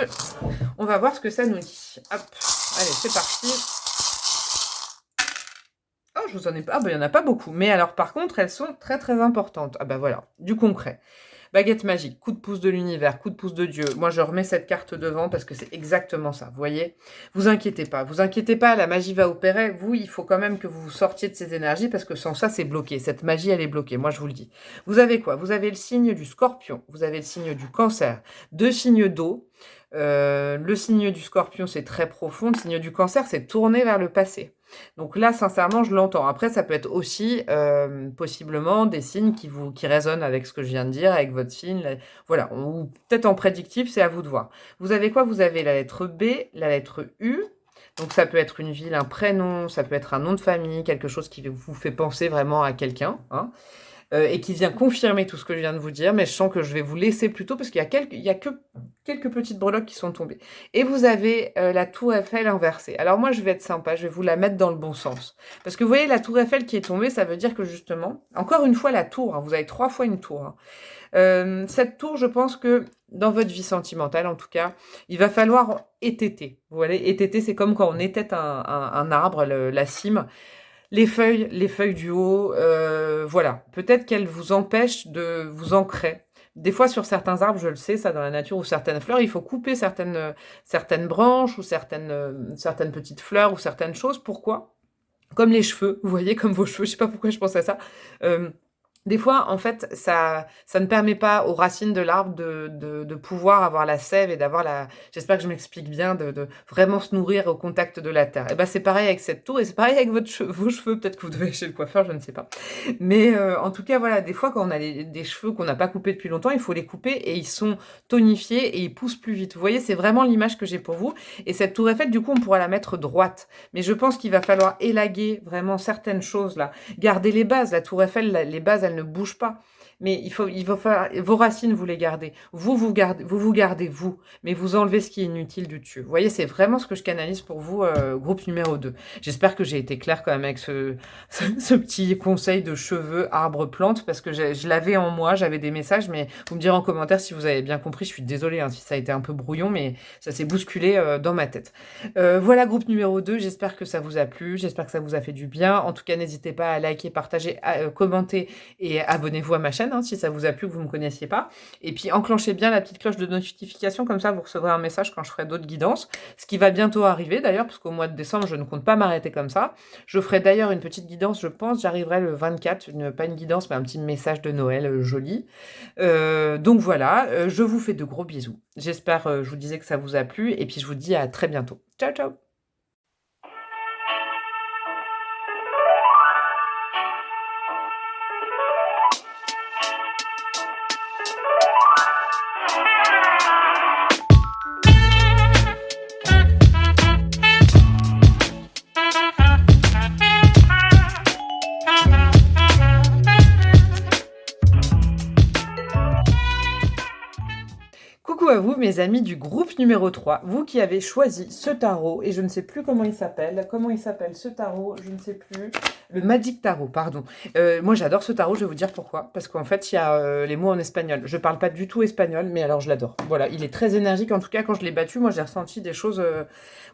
On va voir ce que ça nous dit. Hop, allez, c'est parti. Oh, je vous en ai pas. Ah, ben, il n'y en a pas beaucoup. Mais alors, par contre, elles sont très, très importantes. Ah, ben voilà, du concret. Baguette magique, coup de pouce de l'univers, coup de pouce de Dieu. Moi, je remets cette carte devant parce que c'est exactement ça. Vous voyez? Vous inquiétez pas, la magie va opérer. Vous, il faut quand même que vous sortiez de ces énergies parce que sans ça, c'est bloqué. Cette magie, elle est bloquée. Moi, je vous le dis. Vous avez quoi? Vous avez le signe du Scorpion, vous avez le signe du Cancer, 2 signes d'eau. Le signe du Scorpion, c'est très profond. Le signe du Cancer, c'est tourné vers le passé. Donc là, sincèrement, je l'entends. Après, ça peut être aussi possiblement des signes qui résonnent avec ce que je viens de dire, avec votre signe. Voilà, ou peut-être en prédictif, c'est à vous de voir. Vous avez quoi? Vous avez la lettre B, la lettre U. Donc ça peut être une ville, un prénom, ça peut être un nom de famille, quelque chose qui vous fait penser vraiment à quelqu'un, hein. Et qui vient confirmer tout ce que je viens de vous dire, mais je sens que je vais vous laisser plutôt parce qu'il y a que quelques petites breloques qui sont tombées. Et vous avez la tour Eiffel inversée. Alors moi, je vais être sympa, je vais vous la mettre dans le bon sens. Parce que vous voyez, la tour Eiffel qui est tombée, ça veut dire que justement, encore une fois la tour, hein, vous avez 3 fois une tour. Hein. Cette tour, je pense que dans votre vie sentimentale, en tout cas, il va falloir étêter. Vous voyez, étêter, c'est comme quand on étête un arbre, la cime. Les feuilles du haut, voilà. Peut-être qu'elles vous empêchent de vous ancrer. Des fois, sur certains arbres, je le sais, ça, dans la nature, ou certaines fleurs, il faut couper certaines branches ou certaines petites fleurs ou certaines choses. Pourquoi? Comme les cheveux, vous voyez, comme vos cheveux. Je sais pas pourquoi je pense à ça. Des fois, en fait, ça ne permet pas aux racines de l'arbre de pouvoir avoir la sève et d'avoir la... J'espère que je m'explique bien, de vraiment se nourrir au contact de la terre. Et ben, c'est pareil avec cette tour et c'est pareil avec vos cheveux. Peut-être que vous devez aller chez le coiffeur, je ne sais pas. Mais en tout cas, voilà, des fois, quand on a des cheveux qu'on n'a pas coupés depuis longtemps, il faut les couper et ils sont tonifiés et ils poussent plus vite. Vous voyez, c'est vraiment l'image que j'ai pour vous. Et cette tour Eiffel, du coup, on pourra la mettre droite. Mais je pense qu'il va falloir élaguer vraiment certaines choses là. Garder les bases. La tour Eiffel, les bases, elles ne bouge pas. Mais il faut faire vos racines, vous les gardez. Vous gardez vous, mais vous enlevez ce qui est inutile du dessus. Vous voyez, c'est vraiment ce que je canalise pour vous, groupe numéro 2. J'espère que j'ai été claire quand même avec ce petit conseil de cheveux, arbres, plantes, parce que je l'avais en moi, j'avais des messages, mais vous me direz en commentaire si vous avez bien compris. Je suis désolée hein, si ça a été un peu brouillon, mais ça s'est bousculé dans ma tête. Voilà, groupe numéro 2, j'espère que ça vous a plu, j'espère que ça vous a fait du bien. En tout cas, n'hésitez pas à liker, partager, commenter et abonnez-vous à ma chaîne hein, si ça vous a plu, que vous ne me connaissiez pas. Et puis, enclenchez bien la petite cloche de notification, comme ça, vous recevrez un message quand je ferai d'autres guidances. Ce qui va bientôt arriver, d'ailleurs, parce qu'au mois de décembre, je ne compte pas m'arrêter comme ça. Je ferai d'ailleurs une petite guidance, je pense, j'arriverai le 24, pas une guidance, mais un petit message de Noël joli. Donc voilà, je vous fais de gros bisous. J'espère, je vous disais que ça vous a plu, et puis je vous dis à très bientôt. Ciao, ciao! Coucou à vous mes amis du groupe numéro 3, vous qui avez choisi ce tarot, et je ne sais plus comment il s'appelle ce tarot, je ne sais plus, le Magic Tarot, pardon. Moi j'adore ce tarot, je vais vous dire pourquoi, parce qu'en fait il y a les mots en espagnol, je parle pas du tout espagnol, mais alors je l'adore. Voilà, il est très énergique, en tout cas quand je l'ai battu, moi j'ai ressenti des choses,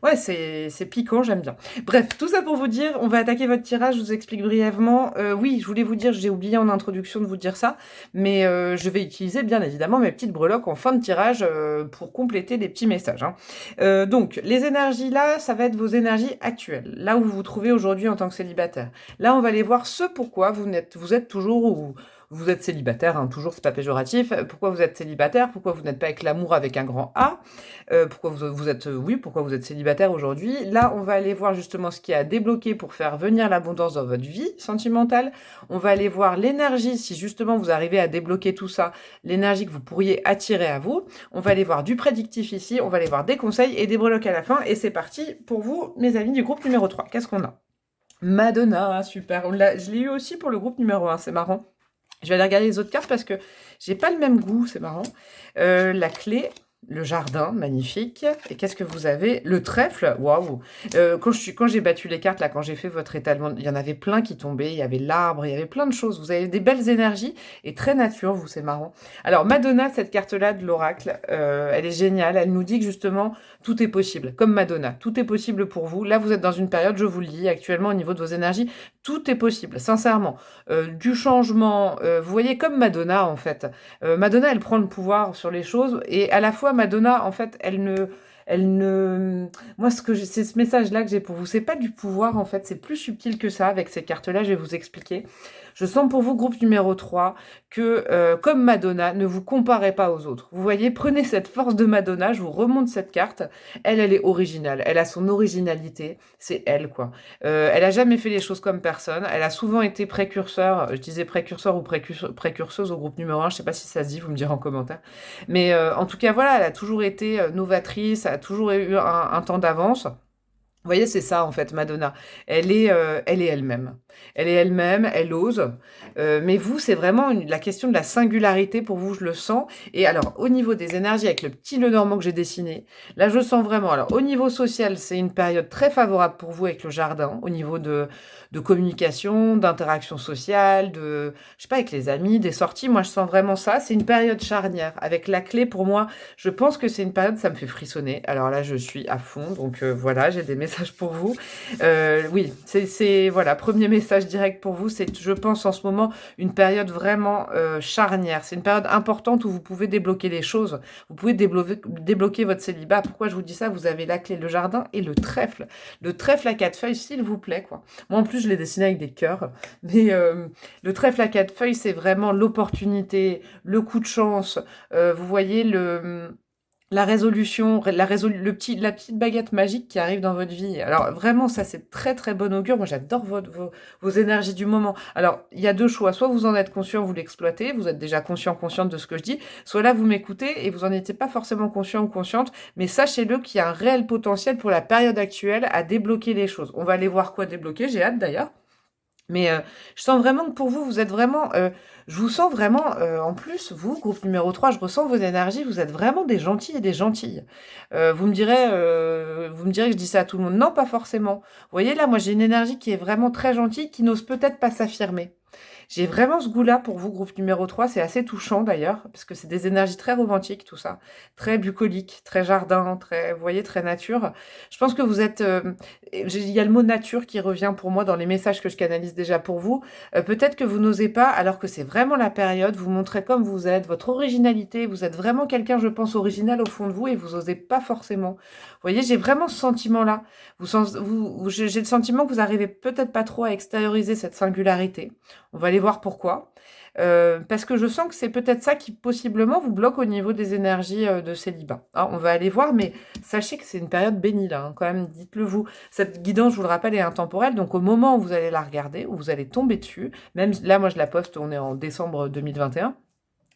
ouais c'est piquant, j'aime bien. Bref, tout ça pour vous dire, on va attaquer votre tirage, je vous explique brièvement. Oui, je voulais vous dire, j'ai oublié en introduction de vous dire ça, mais je vais utiliser bien évidemment mes petites breloques en fin de tirage pour compléter les petits messages. Hein. Donc, les énergies là, ça va être vos énergies actuelles, là où vous vous trouvez aujourd'hui en tant que célibataire. Là, on va aller voir ce pourquoi vous êtes toujours ou vous êtes célibataire, hein, toujours, c'est pas péjoratif. Pourquoi vous êtes célibataire? Pourquoi vous n'êtes pas avec l'amour avec un grand A? Pourquoi pourquoi vous êtes célibataire aujourd'hui? Là, on va aller voir justement ce qui a débloqué pour faire venir l'abondance dans votre vie sentimentale. On va aller voir l'énergie, si justement vous arrivez à débloquer tout ça, l'énergie que vous pourriez attirer à vous. On va aller voir du prédictif ici, on va aller voir des conseils et des breloques à la fin. Et c'est parti pour vous, mes amis du groupe numéro 3. Qu'est-ce qu'on a? Madonna, super. Je l'ai eu aussi pour le groupe numéro 1, c'est marrant. Je vais aller regarder les autres cartes parce que j'ai pas le même goût, c'est marrant. La clé, le jardin, magnifique. Et qu'est-ce que vous avez? Le trèfle, waouh. Quand j'ai battu les cartes, là, quand j'ai fait votre étalement, il y en avait plein qui tombaient. Il y avait l'arbre, il y avait plein de choses. Vous avez des belles énergies et très nature, vous, c'est marrant. Alors, Madonna, cette carte-là de l'oracle, elle est géniale. Elle nous dit que justement, tout est possible. Comme Madonna, tout est possible pour vous. Là, vous êtes dans une période, je vous le dis, actuellement, au niveau de vos énergies, tout est possible, sincèrement. Du changement, vous voyez, comme Madonna, en fait. Madonna, elle prend le pouvoir sur les choses et à la fois, Madonna, en fait, elle ne... Moi, c'est ce message-là que j'ai pour vous. C'est pas du pouvoir, en fait. C'est plus subtil que ça avec ces cartes-là. Je vais vous expliquer. Je sens pour vous, groupe numéro 3, que comme Madonna, ne vous comparez pas aux autres. Vous voyez, prenez cette force de Madonna. Je vous remonte cette carte. Elle est originale. Elle a son originalité. C'est elle, quoi. Elle a jamais fait les choses comme personne. Elle a souvent été précurseur. Je disais précurseur ou précurseuse au groupe numéro 1. Je sais pas si ça se dit. Vous me direz en commentaire. Mais en tout cas, voilà, elle a toujours été novatrice, elle a toujours eu un temps d'avance. Vous voyez, c'est ça, en fait, Madonna. Elle est elle-même. Elle est elle-même, elle ose. Mais vous, c'est vraiment la question de la singularité pour vous, je le sens. Et alors, au niveau des énergies, avec le petit nœud normand que j'ai dessiné, là, je sens vraiment. Alors, au niveau social, c'est une période très favorable pour vous avec le jardin, au niveau de communication, d'interaction sociale, je sais pas, avec les amis, des sorties. Moi, je sens vraiment ça. C'est une période charnière. Avec la clé, pour moi, je pense que c'est une période, ça me fait frissonner. Alors là, je suis à fond. Donc, voilà, j'ai des messages pour vous. Oui, voilà, premier message direct pour vous. C'est, je pense, en ce moment, une période vraiment charnière. C'est une période importante où vous pouvez débloquer les choses. Vous pouvez débloquer votre célibat. Pourquoi je vous dis ça? Vous avez la clé, le jardin et le trèfle. Le trèfle à 4 feuilles, s'il vous plaît, quoi. Moi, en plus, je l'ai dessiné avec des cœurs. Mais le trèfle à 4 feuilles, c'est vraiment l'opportunité, le coup de chance. Vous voyez la résolution, la petite baguette magique qui arrive dans votre vie. Alors vraiment, ça c'est très très bon augure. Moi j'adore vos énergies du moment. Alors il y a deux choix, soit vous en êtes conscient, vous l'exploitez, vous êtes déjà consciente de ce que je dis, soit là vous m'écoutez et vous en étiez pas forcément conscient ou consciente, mais sachez-le qu'il y a un réel potentiel pour la période actuelle à débloquer les choses. On va aller voir quoi débloquer, j'ai hâte d'ailleurs. Mais je sens vraiment que pour vous, vous êtes vraiment, je vous sens vraiment, en plus, vous, groupe numéro 3, je ressens vos énergies, vous êtes vraiment des gentils et des gentilles. Vous me direz que je dis ça à tout le monde. Non, pas forcément. Vous voyez, là, moi, j'ai une énergie qui est vraiment très gentille, qui n'ose peut-être pas s'affirmer. J'ai vraiment ce goût-là pour vous, groupe numéro 3. C'est assez touchant d'ailleurs, parce que c'est des énergies très romantiques, tout ça. Très bucolique, très jardin, très, vous voyez, très nature. Je pense que vous êtes... il y a le mot nature qui revient pour moi dans les messages que je canalise déjà pour vous. Peut-être que vous n'osez pas, alors que c'est vraiment la période, vous montrez comme vous êtes, votre originalité. Vous êtes vraiment quelqu'un, je pense, original au fond de vous et vous n'osez pas forcément. Vous voyez, j'ai vraiment ce sentiment-là. J'ai le sentiment que vous arrivez peut-être pas trop à extérioriser cette singularité. On va aller voir pourquoi. Parce que je sens que c'est peut-être ça qui possiblement vous bloque au niveau des énergies de célibat. Hein, on va aller voir, mais sachez que c'est une période bénie là, hein, quand même, dites-le vous. Cette guidance, je vous le rappelle, est intemporelle, donc au moment où vous allez la regarder, où vous allez tomber dessus, même là, moi je la poste, on est en décembre 2021.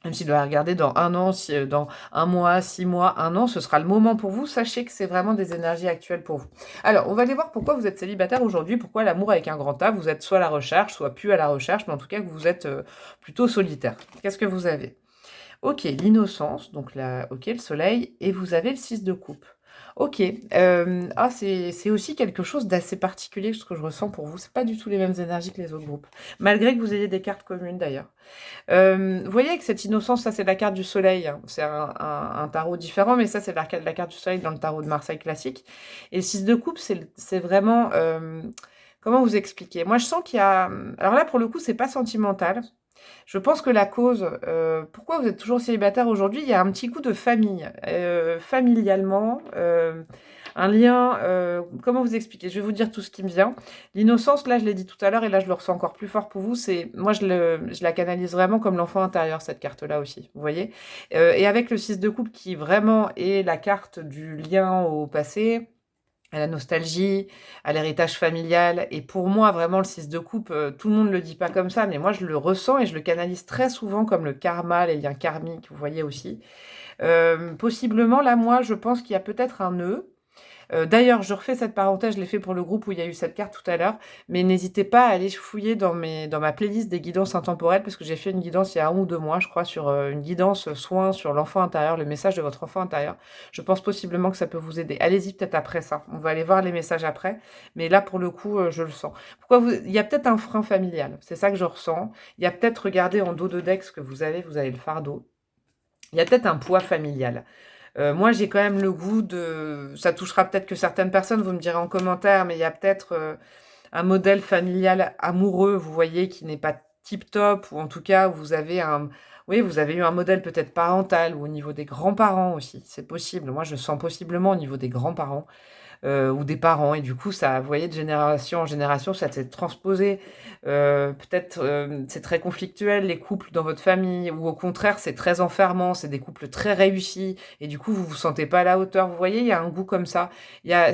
Même s'il doit la regarder dans un an, dans un mois, 6 mois, un an, ce sera le moment pour vous. Sachez que c'est vraiment des énergies actuelles pour vous. Alors, on va aller voir pourquoi vous êtes célibataire aujourd'hui, pourquoi l'amour avec un grand A, vous êtes soit à la recherche, soit plus à la recherche, mais en tout cas que vous êtes plutôt solitaire. Qu'est-ce que vous avez? Ok, l'innocence, donc là, ok, le soleil, et vous avez le 6 de coupe. Ok, c'est aussi quelque chose d'assez particulier ce que je ressens pour vous. C'est pas du tout les mêmes énergies que les autres groupes, malgré que vous ayez des cartes communes d'ailleurs. Vous voyez que cette innocence, ça c'est la carte du soleil, hein. C'est un tarot différent, mais ça c'est la carte du soleil dans le tarot de Marseille classique. Et le 6 de coupe, c'est vraiment... comment vous expliquer? Moi je sens qu'il y a... Alors là pour le coup, c'est pas sentimental. Je pense que la cause, pourquoi vous êtes toujours célibataire aujourd'hui, il y a un petit coup de famille. Familialement, un lien, comment vous expliquer? Je vais vous dire tout ce qui me vient. L'innocence, là, je l'ai dit tout à l'heure, et là, je le ressens encore plus fort pour vous. Moi, je la canalise vraiment comme l'enfant intérieur, cette carte-là aussi. Vous voyez? Et avec le 6 de coupe, qui vraiment est la carte du lien au passé, à la nostalgie, à l'héritage familial. Et pour moi, vraiment, le 6 de coupe, tout le monde ne le dit pas comme ça, mais moi, je le ressens et je le canalise très souvent comme le karma, les liens karmiques, vous voyez aussi. Possiblement, là, moi, je pense qu'il y a peut-être un nœud. D'ailleurs, je refais cette parenthèse, je l'ai fait pour le groupe où il y a eu cette carte tout à l'heure, mais n'hésitez pas à aller fouiller dans ma playlist des guidances intemporelles, parce que j'ai fait une guidance il y a 1 ou 2 mois, je crois, sur une guidance soin sur l'enfant intérieur, le message de votre enfant intérieur. Je pense possiblement que ça peut vous aider. Allez-y peut-être après ça, on va aller voir les messages après, mais là, pour le coup, je le sens. Il y a peut-être un frein familial, c'est ça que je ressens. Il y a peut-être, regardez en dos de deck ce que vous avez le fardeau. Il y a peut-être un poids familial. Moi, j'ai quand même le goût de... Ça touchera peut-être que certaines personnes, vous me direz en commentaire, mais il y a peut-être un modèle familial amoureux, vous voyez, qui n'est pas tip-top, ou en tout cas, vous avez Oui, vous avez eu un modèle peut-être parental, ou au niveau des grands-parents aussi, c'est possible. Moi, je sens possiblement au niveau des grands-parents. Ou des parents. Et du coup, ça, vous voyez, de génération en génération, ça s'est transposé. Peut-être c'est très conflictuel, les couples dans votre famille, ou au contraire, c'est très enfermant, c'est des couples très réussis, et du coup, vous vous sentez pas à la hauteur. Vous voyez, il y a un goût comme ça.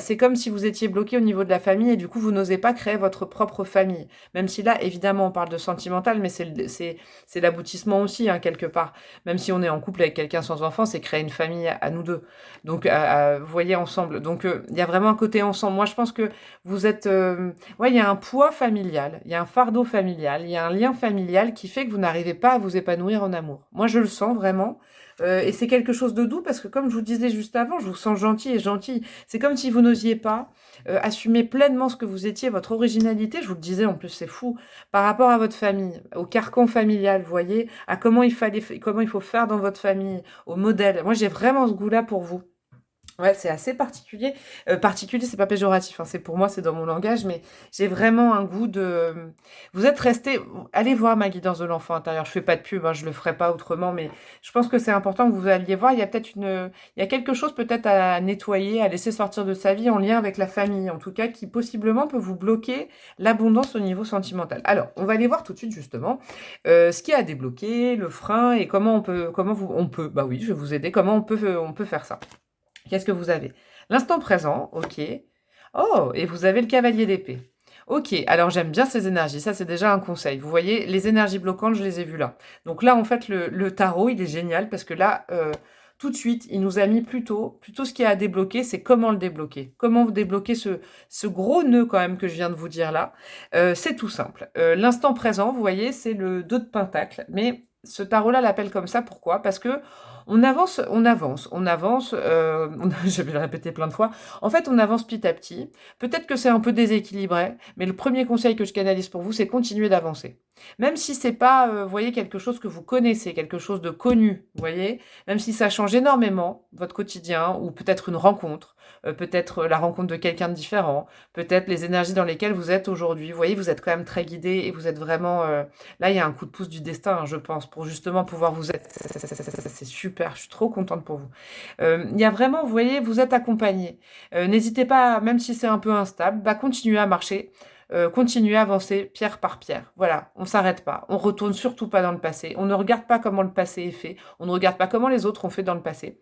C'est comme si vous étiez bloqué au niveau de la famille, et du coup, vous n'osez pas créer votre propre famille. Même si là, évidemment, on parle de sentimental, mais c'est l'aboutissement aussi, hein, quelque part. Même si on est en couple avec quelqu'un sans enfant, c'est créer une famille à nous deux. Donc, vous voyez, ensemble. Donc, il y a vraiment un côté ensemble. Moi, je pense que vous êtes... ouais, il y a un poids familial, il y a un fardeau familial, il y a un lien familial qui fait que vous n'arrivez pas à vous épanouir en amour. Moi, je le sens vraiment. Et c'est quelque chose de doux parce que, comme je vous disais juste avant, je vous sens gentil et gentille. C'est comme si vous n'osiez pas assumer pleinement ce que vous étiez, votre originalité. Je vous le disais, en plus, c'est fou. Par rapport à votre famille, au carcan familial, vous voyez, à comment il faut faire dans votre famille, au modèle. Moi, j'ai vraiment ce goût-là pour vous. Ouais, c'est assez particulier. Particulier, c'est pas péjoratif, hein, c'est pour moi, c'est dans mon langage, mais j'ai vraiment un goût de... Vous êtes resté... Allez voir ma guidance de l'enfant intérieur. Je fais pas de pub, hein, je le ferai pas autrement, mais je pense que c'est important que vous alliez voir. Il y a peut-être il y a quelque chose peut-être à nettoyer, à laisser sortir de sa vie en lien avec la famille, en tout cas, qui possiblement peut vous bloquer l'abondance au niveau sentimental. Alors, on va aller voir tout de suite, justement, ce qui a débloqué, le frein, et bah oui, je vais vous aider, comment on peut faire ça. Qu'est-ce que vous avez? L'instant présent, ok. Oh, et vous avez le cavalier d'épée. Ok, alors j'aime bien ces énergies, ça c'est déjà un conseil. Vous voyez, les énergies bloquantes, je les ai vues là. Donc là, en fait, le tarot, il est génial parce que là, tout de suite, il nous a mis plutôt ce qu'il y a à débloquer, c'est comment le débloquer. Comment vous débloquer ce gros nœud quand même que je viens de vous dire là. C'est tout simple. L'instant présent, vous voyez, c'est le 2 de pentacle, mais ce tarot-là l'appelle comme ça, pourquoi? Parce que on avance, on avance, on avance, je vais le répéter plein de fois. En fait, on avance petit à petit. Peut-être que c'est un peu déséquilibré, mais le premier conseil que je canalise pour vous, c'est continuer d'avancer. Même si c'est pas, vous voyez, quelque chose que vous connaissez, quelque chose de connu, vous voyez? Même si ça change énormément votre quotidien ou peut-être une rencontre, peut-être la rencontre de quelqu'un de différent, peut-être les énergies dans lesquelles vous êtes aujourd'hui. Vous voyez, vous êtes quand même très guidé et vous êtes vraiment, là, il y a un coup de pouce du destin, hein, je pense, pour justement pouvoir vous aider. C'est super, je suis trop contente pour vous. Il y a vraiment, vous voyez, vous êtes accompagné. N'hésitez pas, même si c'est un peu instable, bah, continuez à marcher. Continuez à avancer pierre par pierre. Voilà, on s'arrête pas. On retourne surtout pas dans le passé. On ne regarde pas comment le passé est fait. On ne regarde pas comment les autres ont fait dans le passé.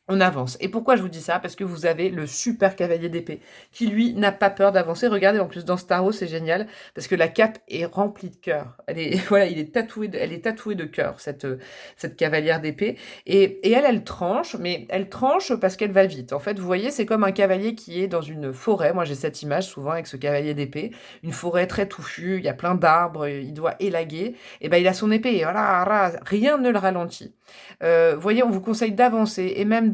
On avance. Et pourquoi je vous dis ça? Parce que vous avez le super cavalier d'épée qui, lui, n'a pas peur d'avancer. Regardez, en plus, dans ce tarot, c'est génial parce que la cape est remplie de cœur. Elle est, voilà, elle est tatouée de cœur, cette cavalière d'épée. Et elle tranche, mais elle tranche parce qu'elle va vite. En fait, vous voyez, c'est comme un cavalier qui est dans une forêt. Moi, j'ai cette image souvent avec ce cavalier d'épée. Une forêt très touffue, il y a plein d'arbres, il doit élaguer. Et ben, il a son épée. Et voilà, rien ne le ralentit. Voyez, on vous conseille d'avancer et même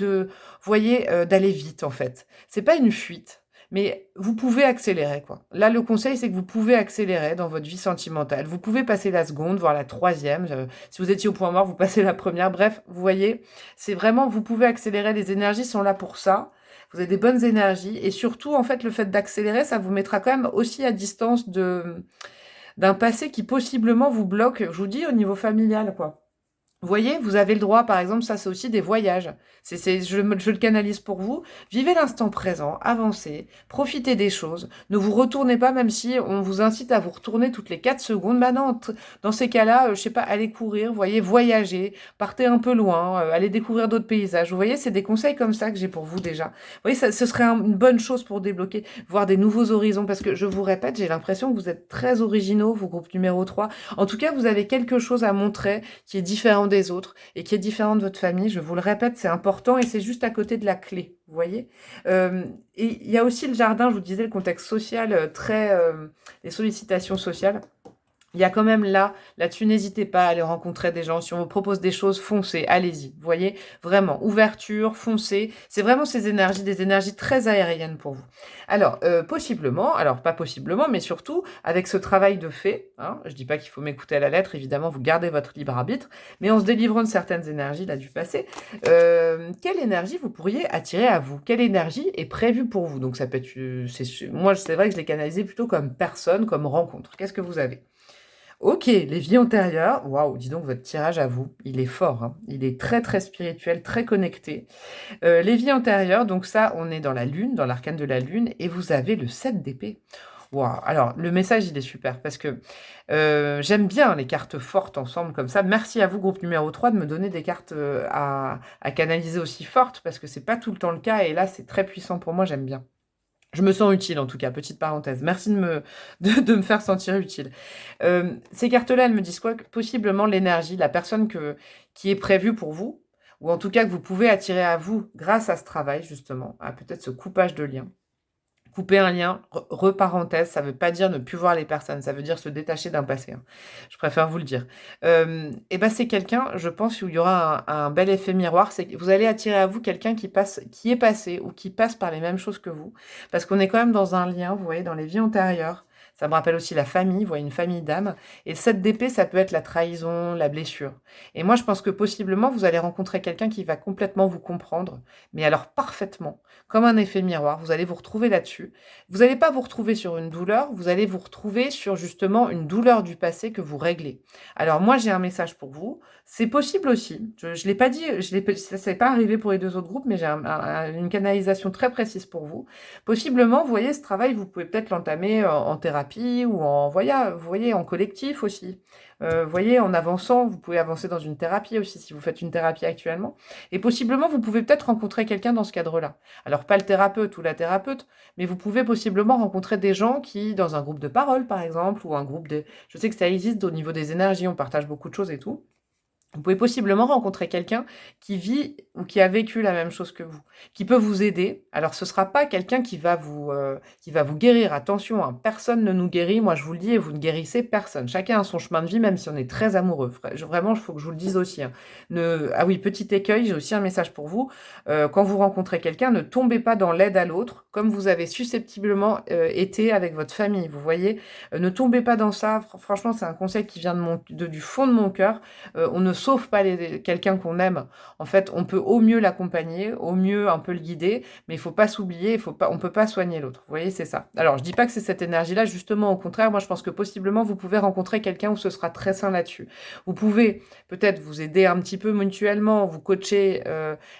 voyez, d'aller vite en fait. C'est pas une fuite, mais vous pouvez accélérer quoi. Là, le conseil, c'est que vous pouvez accélérer dans votre vie sentimentale. Vous pouvez passer la seconde, voire la troisième. Si vous étiez au point mort, vous passez la première. Bref, vous voyez, c'est vraiment, vous pouvez accélérer. Les énergies sont là pour ça. Vous avez des bonnes énergies et surtout, en fait, le fait d'accélérer, ça vous mettra quand même aussi à distance d'un passé qui possiblement vous bloque. Je vous dis au niveau familial, quoi. Vous voyez, vous avez le droit, par exemple, ça c'est aussi des voyages. Je le canalise pour vous. Vivez l'instant présent, avancez, profitez des choses. Ne vous retournez pas, même si on vous incite à vous retourner toutes les 4 secondes. Bah non, dans ces cas-là, je sais pas, allez courir, vous voyez, voyager, partez un peu loin, allez découvrir d'autres paysages. Vous voyez, c'est des conseils comme ça que j'ai pour vous déjà. Vous voyez, ce serait une bonne chose pour débloquer, voir des nouveaux horizons, parce que je vous répète, j'ai l'impression que vous êtes très originaux, vous, groupe numéro 3. En tout cas, vous avez quelque chose à montrer qui est différent des autres et qui est différent de votre famille. Je vous le répète, c'est important et c'est juste à côté de la clé, vous voyez. Et il y a aussi le jardin, je vous disais, le contexte social, les sollicitations sociales. Il y a quand même là-dessus, n'hésitez pas à aller rencontrer des gens. Si on vous propose des choses, foncez, allez-y. Vous voyez, vraiment, ouverture, foncez. C'est vraiment ces énergies, des énergies très aériennes pour vous. Alors, possiblement, alors pas possiblement, mais surtout, avec ce travail de fait, hein, je dis pas qu'il faut m'écouter à la lettre, évidemment, vous gardez votre libre arbitre, mais en se délivrant de certaines énergies, là, du passé, quelle énergie vous pourriez attirer à vous? Quelle énergie est prévue pour vous? Donc, ça peut être, moi, c'est vrai que je l'ai canalisé plutôt comme personne, comme rencontre. Qu'est-ce que vous avez? OK, les vies antérieures. Waouh, dis donc votre tirage à vous, il est fort, hein. Il est très, très spirituel, très connecté. Les vies antérieures, donc ça, on est dans la lune, dans l'arcane de la lune et vous avez le 7 d'épée. Waouh! Alors le message, il est super parce que, j'aime bien les cartes fortes ensemble comme ça. Merci à vous, groupe numéro 3, de me donner des cartes, à canaliser aussi fortes parce que c'est pas tout le temps le cas et là, c'est très puissant pour moi, j'aime bien. Je me sens utile en tout cas, petite parenthèse. Merci de me faire sentir utile. Ces cartes-là, elles me disent quoi? Que possiblement l'énergie, la personne qui est prévue pour vous, ou en tout cas que vous pouvez attirer à vous grâce à ce travail justement, à peut-être ce coupage de lien. Couper un lien, reparenthèse, ça veut pas dire ne plus voir les personnes, ça veut dire se détacher d'un passé, hein. Je préfère vous le dire. Et ben c'est quelqu'un, je pense, où il y aura un bel effet miroir, c'est que vous allez attirer à vous quelqu'un qui est passé ou qui passe par les mêmes choses que vous. Parce qu'on est quand même dans un lien, vous voyez, dans les vies antérieures. Ça me rappelle aussi la famille, vous voyez, une famille d'âmes. Et le 7 d'épée, ça peut être la trahison, la blessure. Et moi, je pense que possiblement, vous allez rencontrer quelqu'un qui va complètement vous comprendre, mais alors parfaitement, comme un effet miroir. Vous allez vous retrouver là-dessus. Vous n'allez pas vous retrouver sur une douleur, vous allez vous retrouver sur justement une douleur du passé que vous réglez. Alors moi, j'ai un message pour vous. C'est possible aussi. Je l'ai pas dit, ça s'est pas arrivé pour les 2 autres groupes, mais j'ai une canalisation très précise pour vous. Possiblement, vous voyez, ce travail, vous pouvez peut-être l'entamer en thérapie ou vous voyez, en collectif aussi. Vous voyez, en avançant, vous pouvez avancer dans une thérapie aussi si vous faites une thérapie actuellement. Et possiblement, vous pouvez peut-être rencontrer quelqu'un dans ce cadre-là. Alors, pas le thérapeute ou la thérapeute, mais vous pouvez possiblement rencontrer des gens qui, dans un groupe de parole, par exemple, ou un groupe de... Je sais que ça existe au niveau des énergies, on partage beaucoup de choses et tout. Vous pouvez possiblement rencontrer quelqu'un qui vit ou qui a vécu la même chose que vous, qui peut vous aider. Alors ce ne sera pas quelqu'un qui va vous guérir. Attention, hein, personne ne nous guérit. Moi, je vous le dis et vous ne guérissez personne. Chacun a son chemin de vie, même si on est très amoureux. Vraiment, il faut que je vous le dise aussi, hein. Ah oui, petit écueil, j'ai aussi un message pour vous. Quand vous rencontrez quelqu'un, ne tombez pas dans l'aide à l'autre, comme vous avez susceptiblement été avec votre famille. Vous voyez, ne tombez pas dans ça. Franchement, c'est un conseil qui vient du fond de mon cœur. On ne sauve pas quelqu'un qu'on aime. En fait, on peut au mieux l'accompagner, au mieux un peu le guider, mais il faut pas s'oublier, on peut pas soigner l'autre. Vous voyez, c'est ça. Alors, je dis pas que c'est cette énergie-là, justement, au contraire, moi, je pense que possiblement, vous pouvez rencontrer quelqu'un où ce sera très sain là-dessus. Vous pouvez peut-être vous aider un petit peu mutuellement, vous coacher,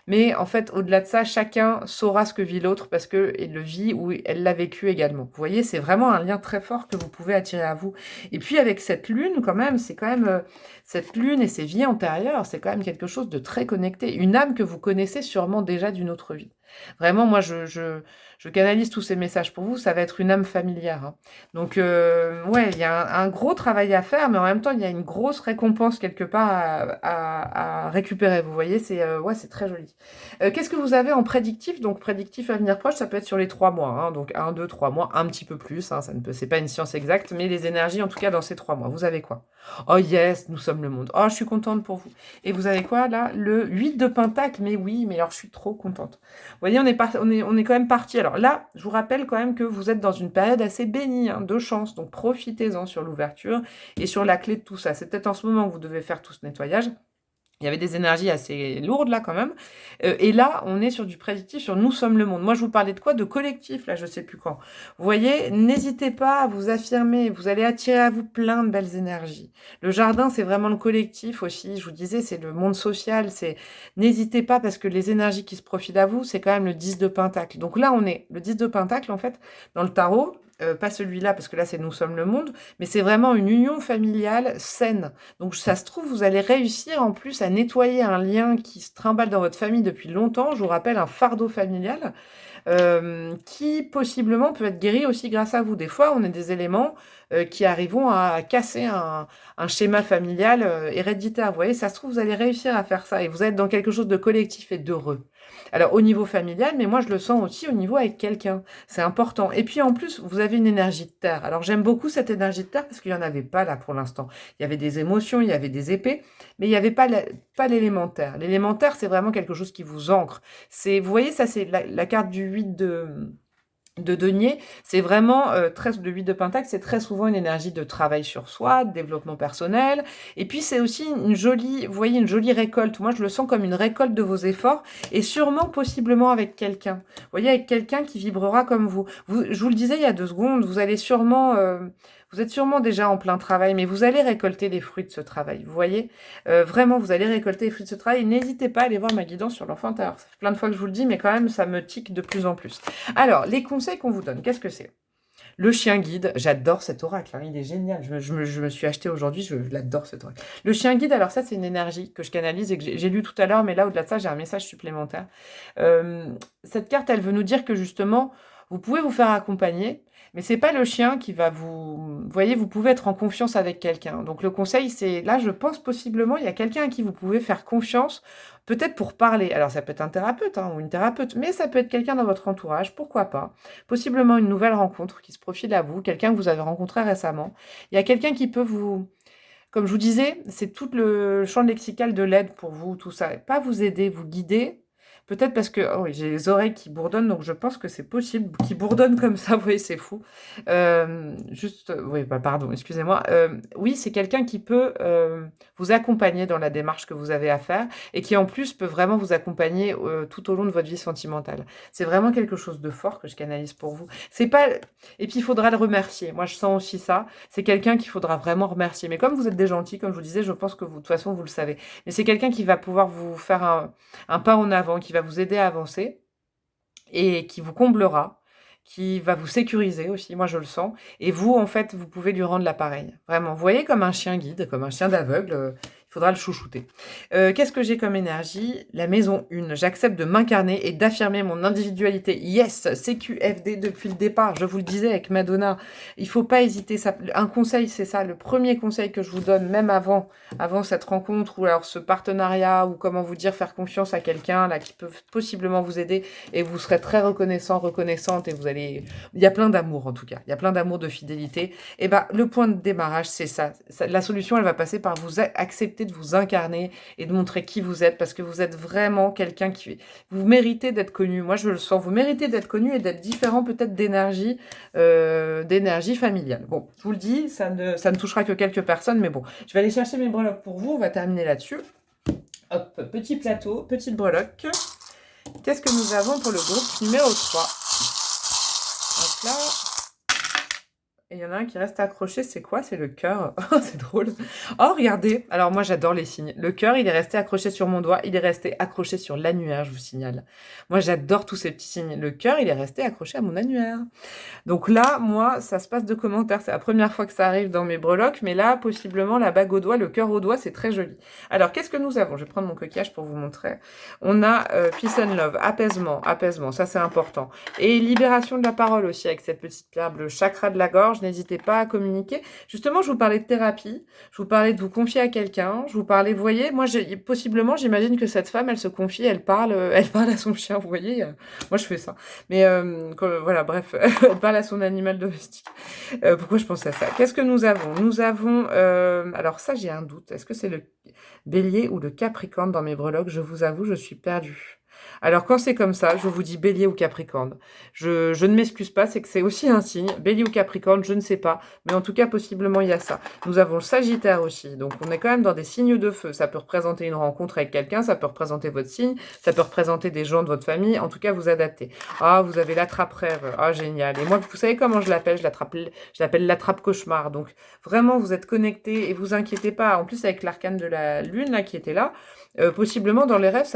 mais en fait, au-delà de ça, chacun saura ce que vit l'autre parce que il le vit ou elle l'a vécu également. Vous voyez, c'est vraiment un lien très fort que vous pouvez attirer à vous. Et puis, avec cette lune, quand même, c'est quand même cette lune et ses vies antérieures, c'est quand même quelque chose de très connecté. Une âme que vous connaissez sûrement déjà d'une autre vie. Vraiment, moi, je canalise tous ces messages pour vous. Ça va être une âme familière, hein. Donc, ouais, il y a un gros travail à faire, mais en même temps, il y a une grosse récompense quelque part à récupérer. Vous voyez, ouais, c'est très joli. Qu'est-ce que vous avez en prédictif? Donc, prédictif avenir proche, ça peut être sur les 3 mois, hein. Donc, 1, 2, 3 mois, un petit peu plus, hein. C'est pas une science exacte, mais les énergies, en tout cas, dans ces 3 mois. Vous avez quoi? Oh yes, nous sommes le monde. Oh, je suis contente pour vous. Et vous avez quoi là? Le 8 de Pentacle. Mais oui, mais alors je suis trop contente. Vous voyez, on est quand même parti. Alors là, je vous rappelle quand même que vous êtes dans une période assez bénie, hein, de chance. Donc profitez-en sur l'ouverture et sur la clé de tout ça. C'est peut-être en ce moment que vous devez faire tout ce nettoyage. Il y avait des énergies assez lourdes là quand même. Et là, on est sur du prédictif, sur nous sommes le monde. Moi, je vous parlais de quoi? De collectif, là, je sais plus quand. Vous voyez, n'hésitez pas à vous affirmer. Vous allez attirer à vous plein de belles énergies. Le jardin, c'est vraiment le collectif aussi. Je vous disais, c'est le monde social. N'hésitez pas parce que les énergies qui se profilent à vous, c'est quand même le 10 de Pentacle. Donc là, on est le 10 de Pentacle, en fait, dans le tarot. Pas celui-là, parce que là, c'est nous sommes le monde. Mais c'est vraiment une union familiale saine. Donc ça se trouve, vous allez réussir en plus à nettoyer un lien qui se trimballe dans votre famille depuis longtemps. Je vous rappelle un fardeau familial qui possiblement peut être guéri aussi grâce à vous. Des fois, on a des éléments qui arriveront à casser un schéma familial héréditaire. Vous voyez, ça se trouve, vous allez réussir à faire ça et vous êtes dans quelque chose de collectif et d'heureux. Alors au niveau familial, mais moi je le sens aussi au niveau avec quelqu'un. C'est important. Et puis en plus, vous avez une énergie de terre. Alors j'aime beaucoup cette énergie de terre parce qu'il n'y en avait pas là pour l'instant. Il y avait des émotions, il y avait des épées, mais il n'y avait pas l'élémentaire. L'élémentaire, c'est vraiment quelque chose qui vous ancre. Vous voyez, ça c'est la carte du 8 de denier, c'est vraiment le 8 de Pentacle, c'est très souvent une énergie de travail sur soi, de développement personnel, et puis c'est aussi vous voyez, une jolie récolte. Moi, je le sens comme une récolte de vos efforts, et sûrement, possiblement avec quelqu'un. Vous voyez, avec quelqu'un qui vibrera comme vous. Je vous le disais il y a 2 secondes, vous êtes sûrement déjà en plein travail, mais vous allez récolter les fruits de ce travail. Vous voyez, vraiment, vous allez récolter les fruits de ce travail. Et n'hésitez pas à aller voir ma guidance sur l'enfant intérieur. Ça fait plein de fois que je vous le dis, mais quand même, ça me tique de plus en plus. Alors, les conseils qu'on vous donne, qu'est-ce que c'est? Le chien guide, j'adore cet oracle, hein, il est génial. Je me suis acheté aujourd'hui, je l'adore cet oracle. Le chien guide, alors ça, c'est une énergie que je canalise et que j'ai lu tout à l'heure, mais là, au-delà de ça, j'ai un message supplémentaire. Cette carte, elle veut nous dire que justement, vous pouvez vous faire accompagner, mais c'est pas le chien qui va vous voyez, vous pouvez être en confiance avec quelqu'un. Donc le conseil, c'est là, je pense possiblement, il y a quelqu'un à qui vous pouvez faire confiance, peut-être pour parler. Alors ça peut être un thérapeute, hein, ou une thérapeute, mais ça peut être quelqu'un dans votre entourage, pourquoi pas. Possiblement une nouvelle rencontre qui se profile à vous, quelqu'un que vous avez rencontré récemment. Il y a quelqu'un qui peut comme je vous disais, c'est tout le champ lexical de l'aide pour vous, tout ça. Pas vous aider, vous guider. Peut-être parce que oh oui, j'ai les oreilles qui bourdonnent, donc je pense que c'est possible qu'ils bourdonnent comme ça. Vous voyez, c'est fou. Oui, bah, pardon, excusez-moi. Oui, c'est quelqu'un qui peut vous accompagner dans la démarche que vous avez à faire et qui en plus peut vraiment vous accompagner tout au long de votre vie sentimentale. C'est vraiment quelque chose de fort que je canalise pour vous. C'est pas Et puis il faudra le remercier. Moi, je sens aussi ça. C'est quelqu'un qu'il faudra vraiment remercier. Mais comme vous êtes des gentils, comme je vous disais, je pense que vous, de toute façon, vous le savez. Mais c'est quelqu'un qui va pouvoir vous faire un pas en avant, qui va vous aider à avancer et qui vous comblera, qui va vous sécuriser aussi, moi je le sens. Et vous, en fait, vous pouvez lui rendre l'appareil. Vraiment, vous voyez comme un chien guide, comme un chien d'aveugle, Il faudra le chouchouter. Qu'est-ce que j'ai comme énergie? La maison 1. J'accepte de m'incarner et d'affirmer mon individualité. Yes, CQFD depuis le départ. Je vous le disais avec Madonna. Il faut pas hésiter. Un conseil, c'est ça. Le premier conseil que je vous donne, même avant cette rencontre ou alors ce partenariat ou comment vous dire, faire confiance à quelqu'un là qui peut possiblement vous aider et vous serez très reconnaissante et vous allez... Il y a plein d'amour en tout cas. Il y a plein d'amour, de fidélité. Et ben, le point de démarrage, c'est ça. La solution, elle va passer par vous accepter de vous incarner et de montrer qui vous êtes parce que vous êtes vraiment quelqu'un qui... Vous méritez d'être connu. Moi, je le sens. Vous méritez d'être connu et d'être différent peut-être d'énergie familiale. Bon, je vous le dis, ça ne touchera que quelques personnes, mais bon. Je vais aller chercher mes breloques pour vous. On va terminer là-dessus. Hop, petit plateau, petite breloque. Qu'est-ce que nous avons pour le groupe numéro 3? Hop là. Et il y en a un qui reste accroché, c'est quoi? C'est le cœur. Oh, c'est drôle. Oh, regardez. Alors moi, j'adore les signes. Le cœur, il est resté accroché sur mon doigt. Il est resté accroché sur l'annuaire, je vous signale. Moi, j'adore tous ces petits signes. Le cœur, il est resté accroché à mon annuaire. Donc là, moi, ça se passe de commentaires. C'est la première fois que ça arrive dans mes breloques. Mais là, possiblement, la bague au doigt, le cœur au doigt, c'est très joli. Alors, qu'est-ce que nous avons? Je vais prendre mon coquillage pour vous montrer. On a peace and love, apaisement. Ça, c'est important. Et libération de la parole aussi, avec cette petite perle, le chakra de la gorge. N'hésitez pas à communiquer. Justement, je vous parlais de thérapie. Je vous parlais de vous confier à quelqu'un. Je vous parlais, vous voyez, moi, possiblement, j'imagine que cette femme, elle se confie, elle parle à son chien, vous voyez. Moi, je fais ça. Mais voilà, bref, elle parle à son animal domestique. Pourquoi je pensais à ça? Qu'est-ce que nous avons? Nous avons... alors ça, j'ai un doute. Est-ce que c'est le bélier ou le capricorne dans mes breloques? Je vous avoue, je suis perdue. Alors, quand c'est comme ça, je vous dis bélier ou capricorne. Je ne m'excuse pas, c'est que c'est aussi un signe. Bélier ou capricorne, je ne sais pas. Mais en tout cas, possiblement, il y a ça. Nous avons le sagittaire aussi. Donc, on est quand même dans des signes de feu. Ça peut représenter une rencontre avec quelqu'un, ça peut représenter votre signe, ça peut représenter des gens de votre famille. En tout cas, vous adaptez. Ah, vous avez l'attrape-rêve. Ah, génial. Et moi, vous savez comment je l'appelle? Je l'appelle l'attrape-cauchemar. Donc, vraiment, vous êtes connectés et vous inquiétez pas. En plus, avec l'arcane de la lune, là, qui était là, possiblement, dans les rêves,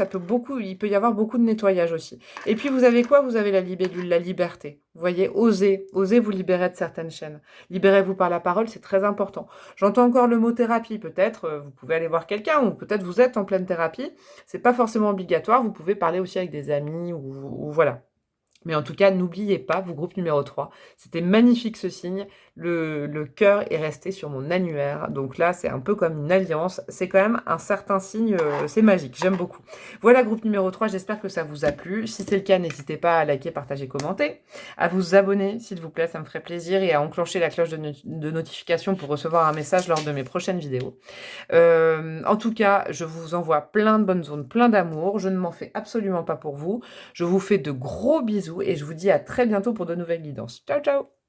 il peut y avoir beaucoup de nettoyage aussi. Et puis, vous avez quoi? Vous avez la libellule, la liberté. Vous voyez, osez vous libérer de certaines chaînes. Libérez-vous par la parole, c'est très important. J'entends encore le mot thérapie, peut-être, vous pouvez aller voir quelqu'un, ou peut-être vous êtes en pleine thérapie. C'est pas forcément obligatoire, vous pouvez parler aussi avec des amis, ou voilà. Mais en tout cas, n'oubliez pas, vous, groupe numéro 3, c'était magnifique ce signe. Le cœur est resté sur mon annuaire. Donc là, c'est un peu comme une alliance. C'est quand même un certain signe, c'est magique, j'aime beaucoup. Voilà, groupe numéro 3, j'espère que ça vous a plu. Si c'est le cas, n'hésitez pas à liker, partager, commenter. À vous abonner, s'il vous plaît, ça me ferait plaisir. Et à enclencher la cloche de notification pour recevoir un message lors de mes prochaines vidéos. En tout cas, je vous envoie plein de bonnes ondes, plein d'amour. Je ne m'en fais absolument pas pour vous. Je vous fais de gros bisous et je vous dis à très bientôt pour de nouvelles guidances. Ciao, ciao!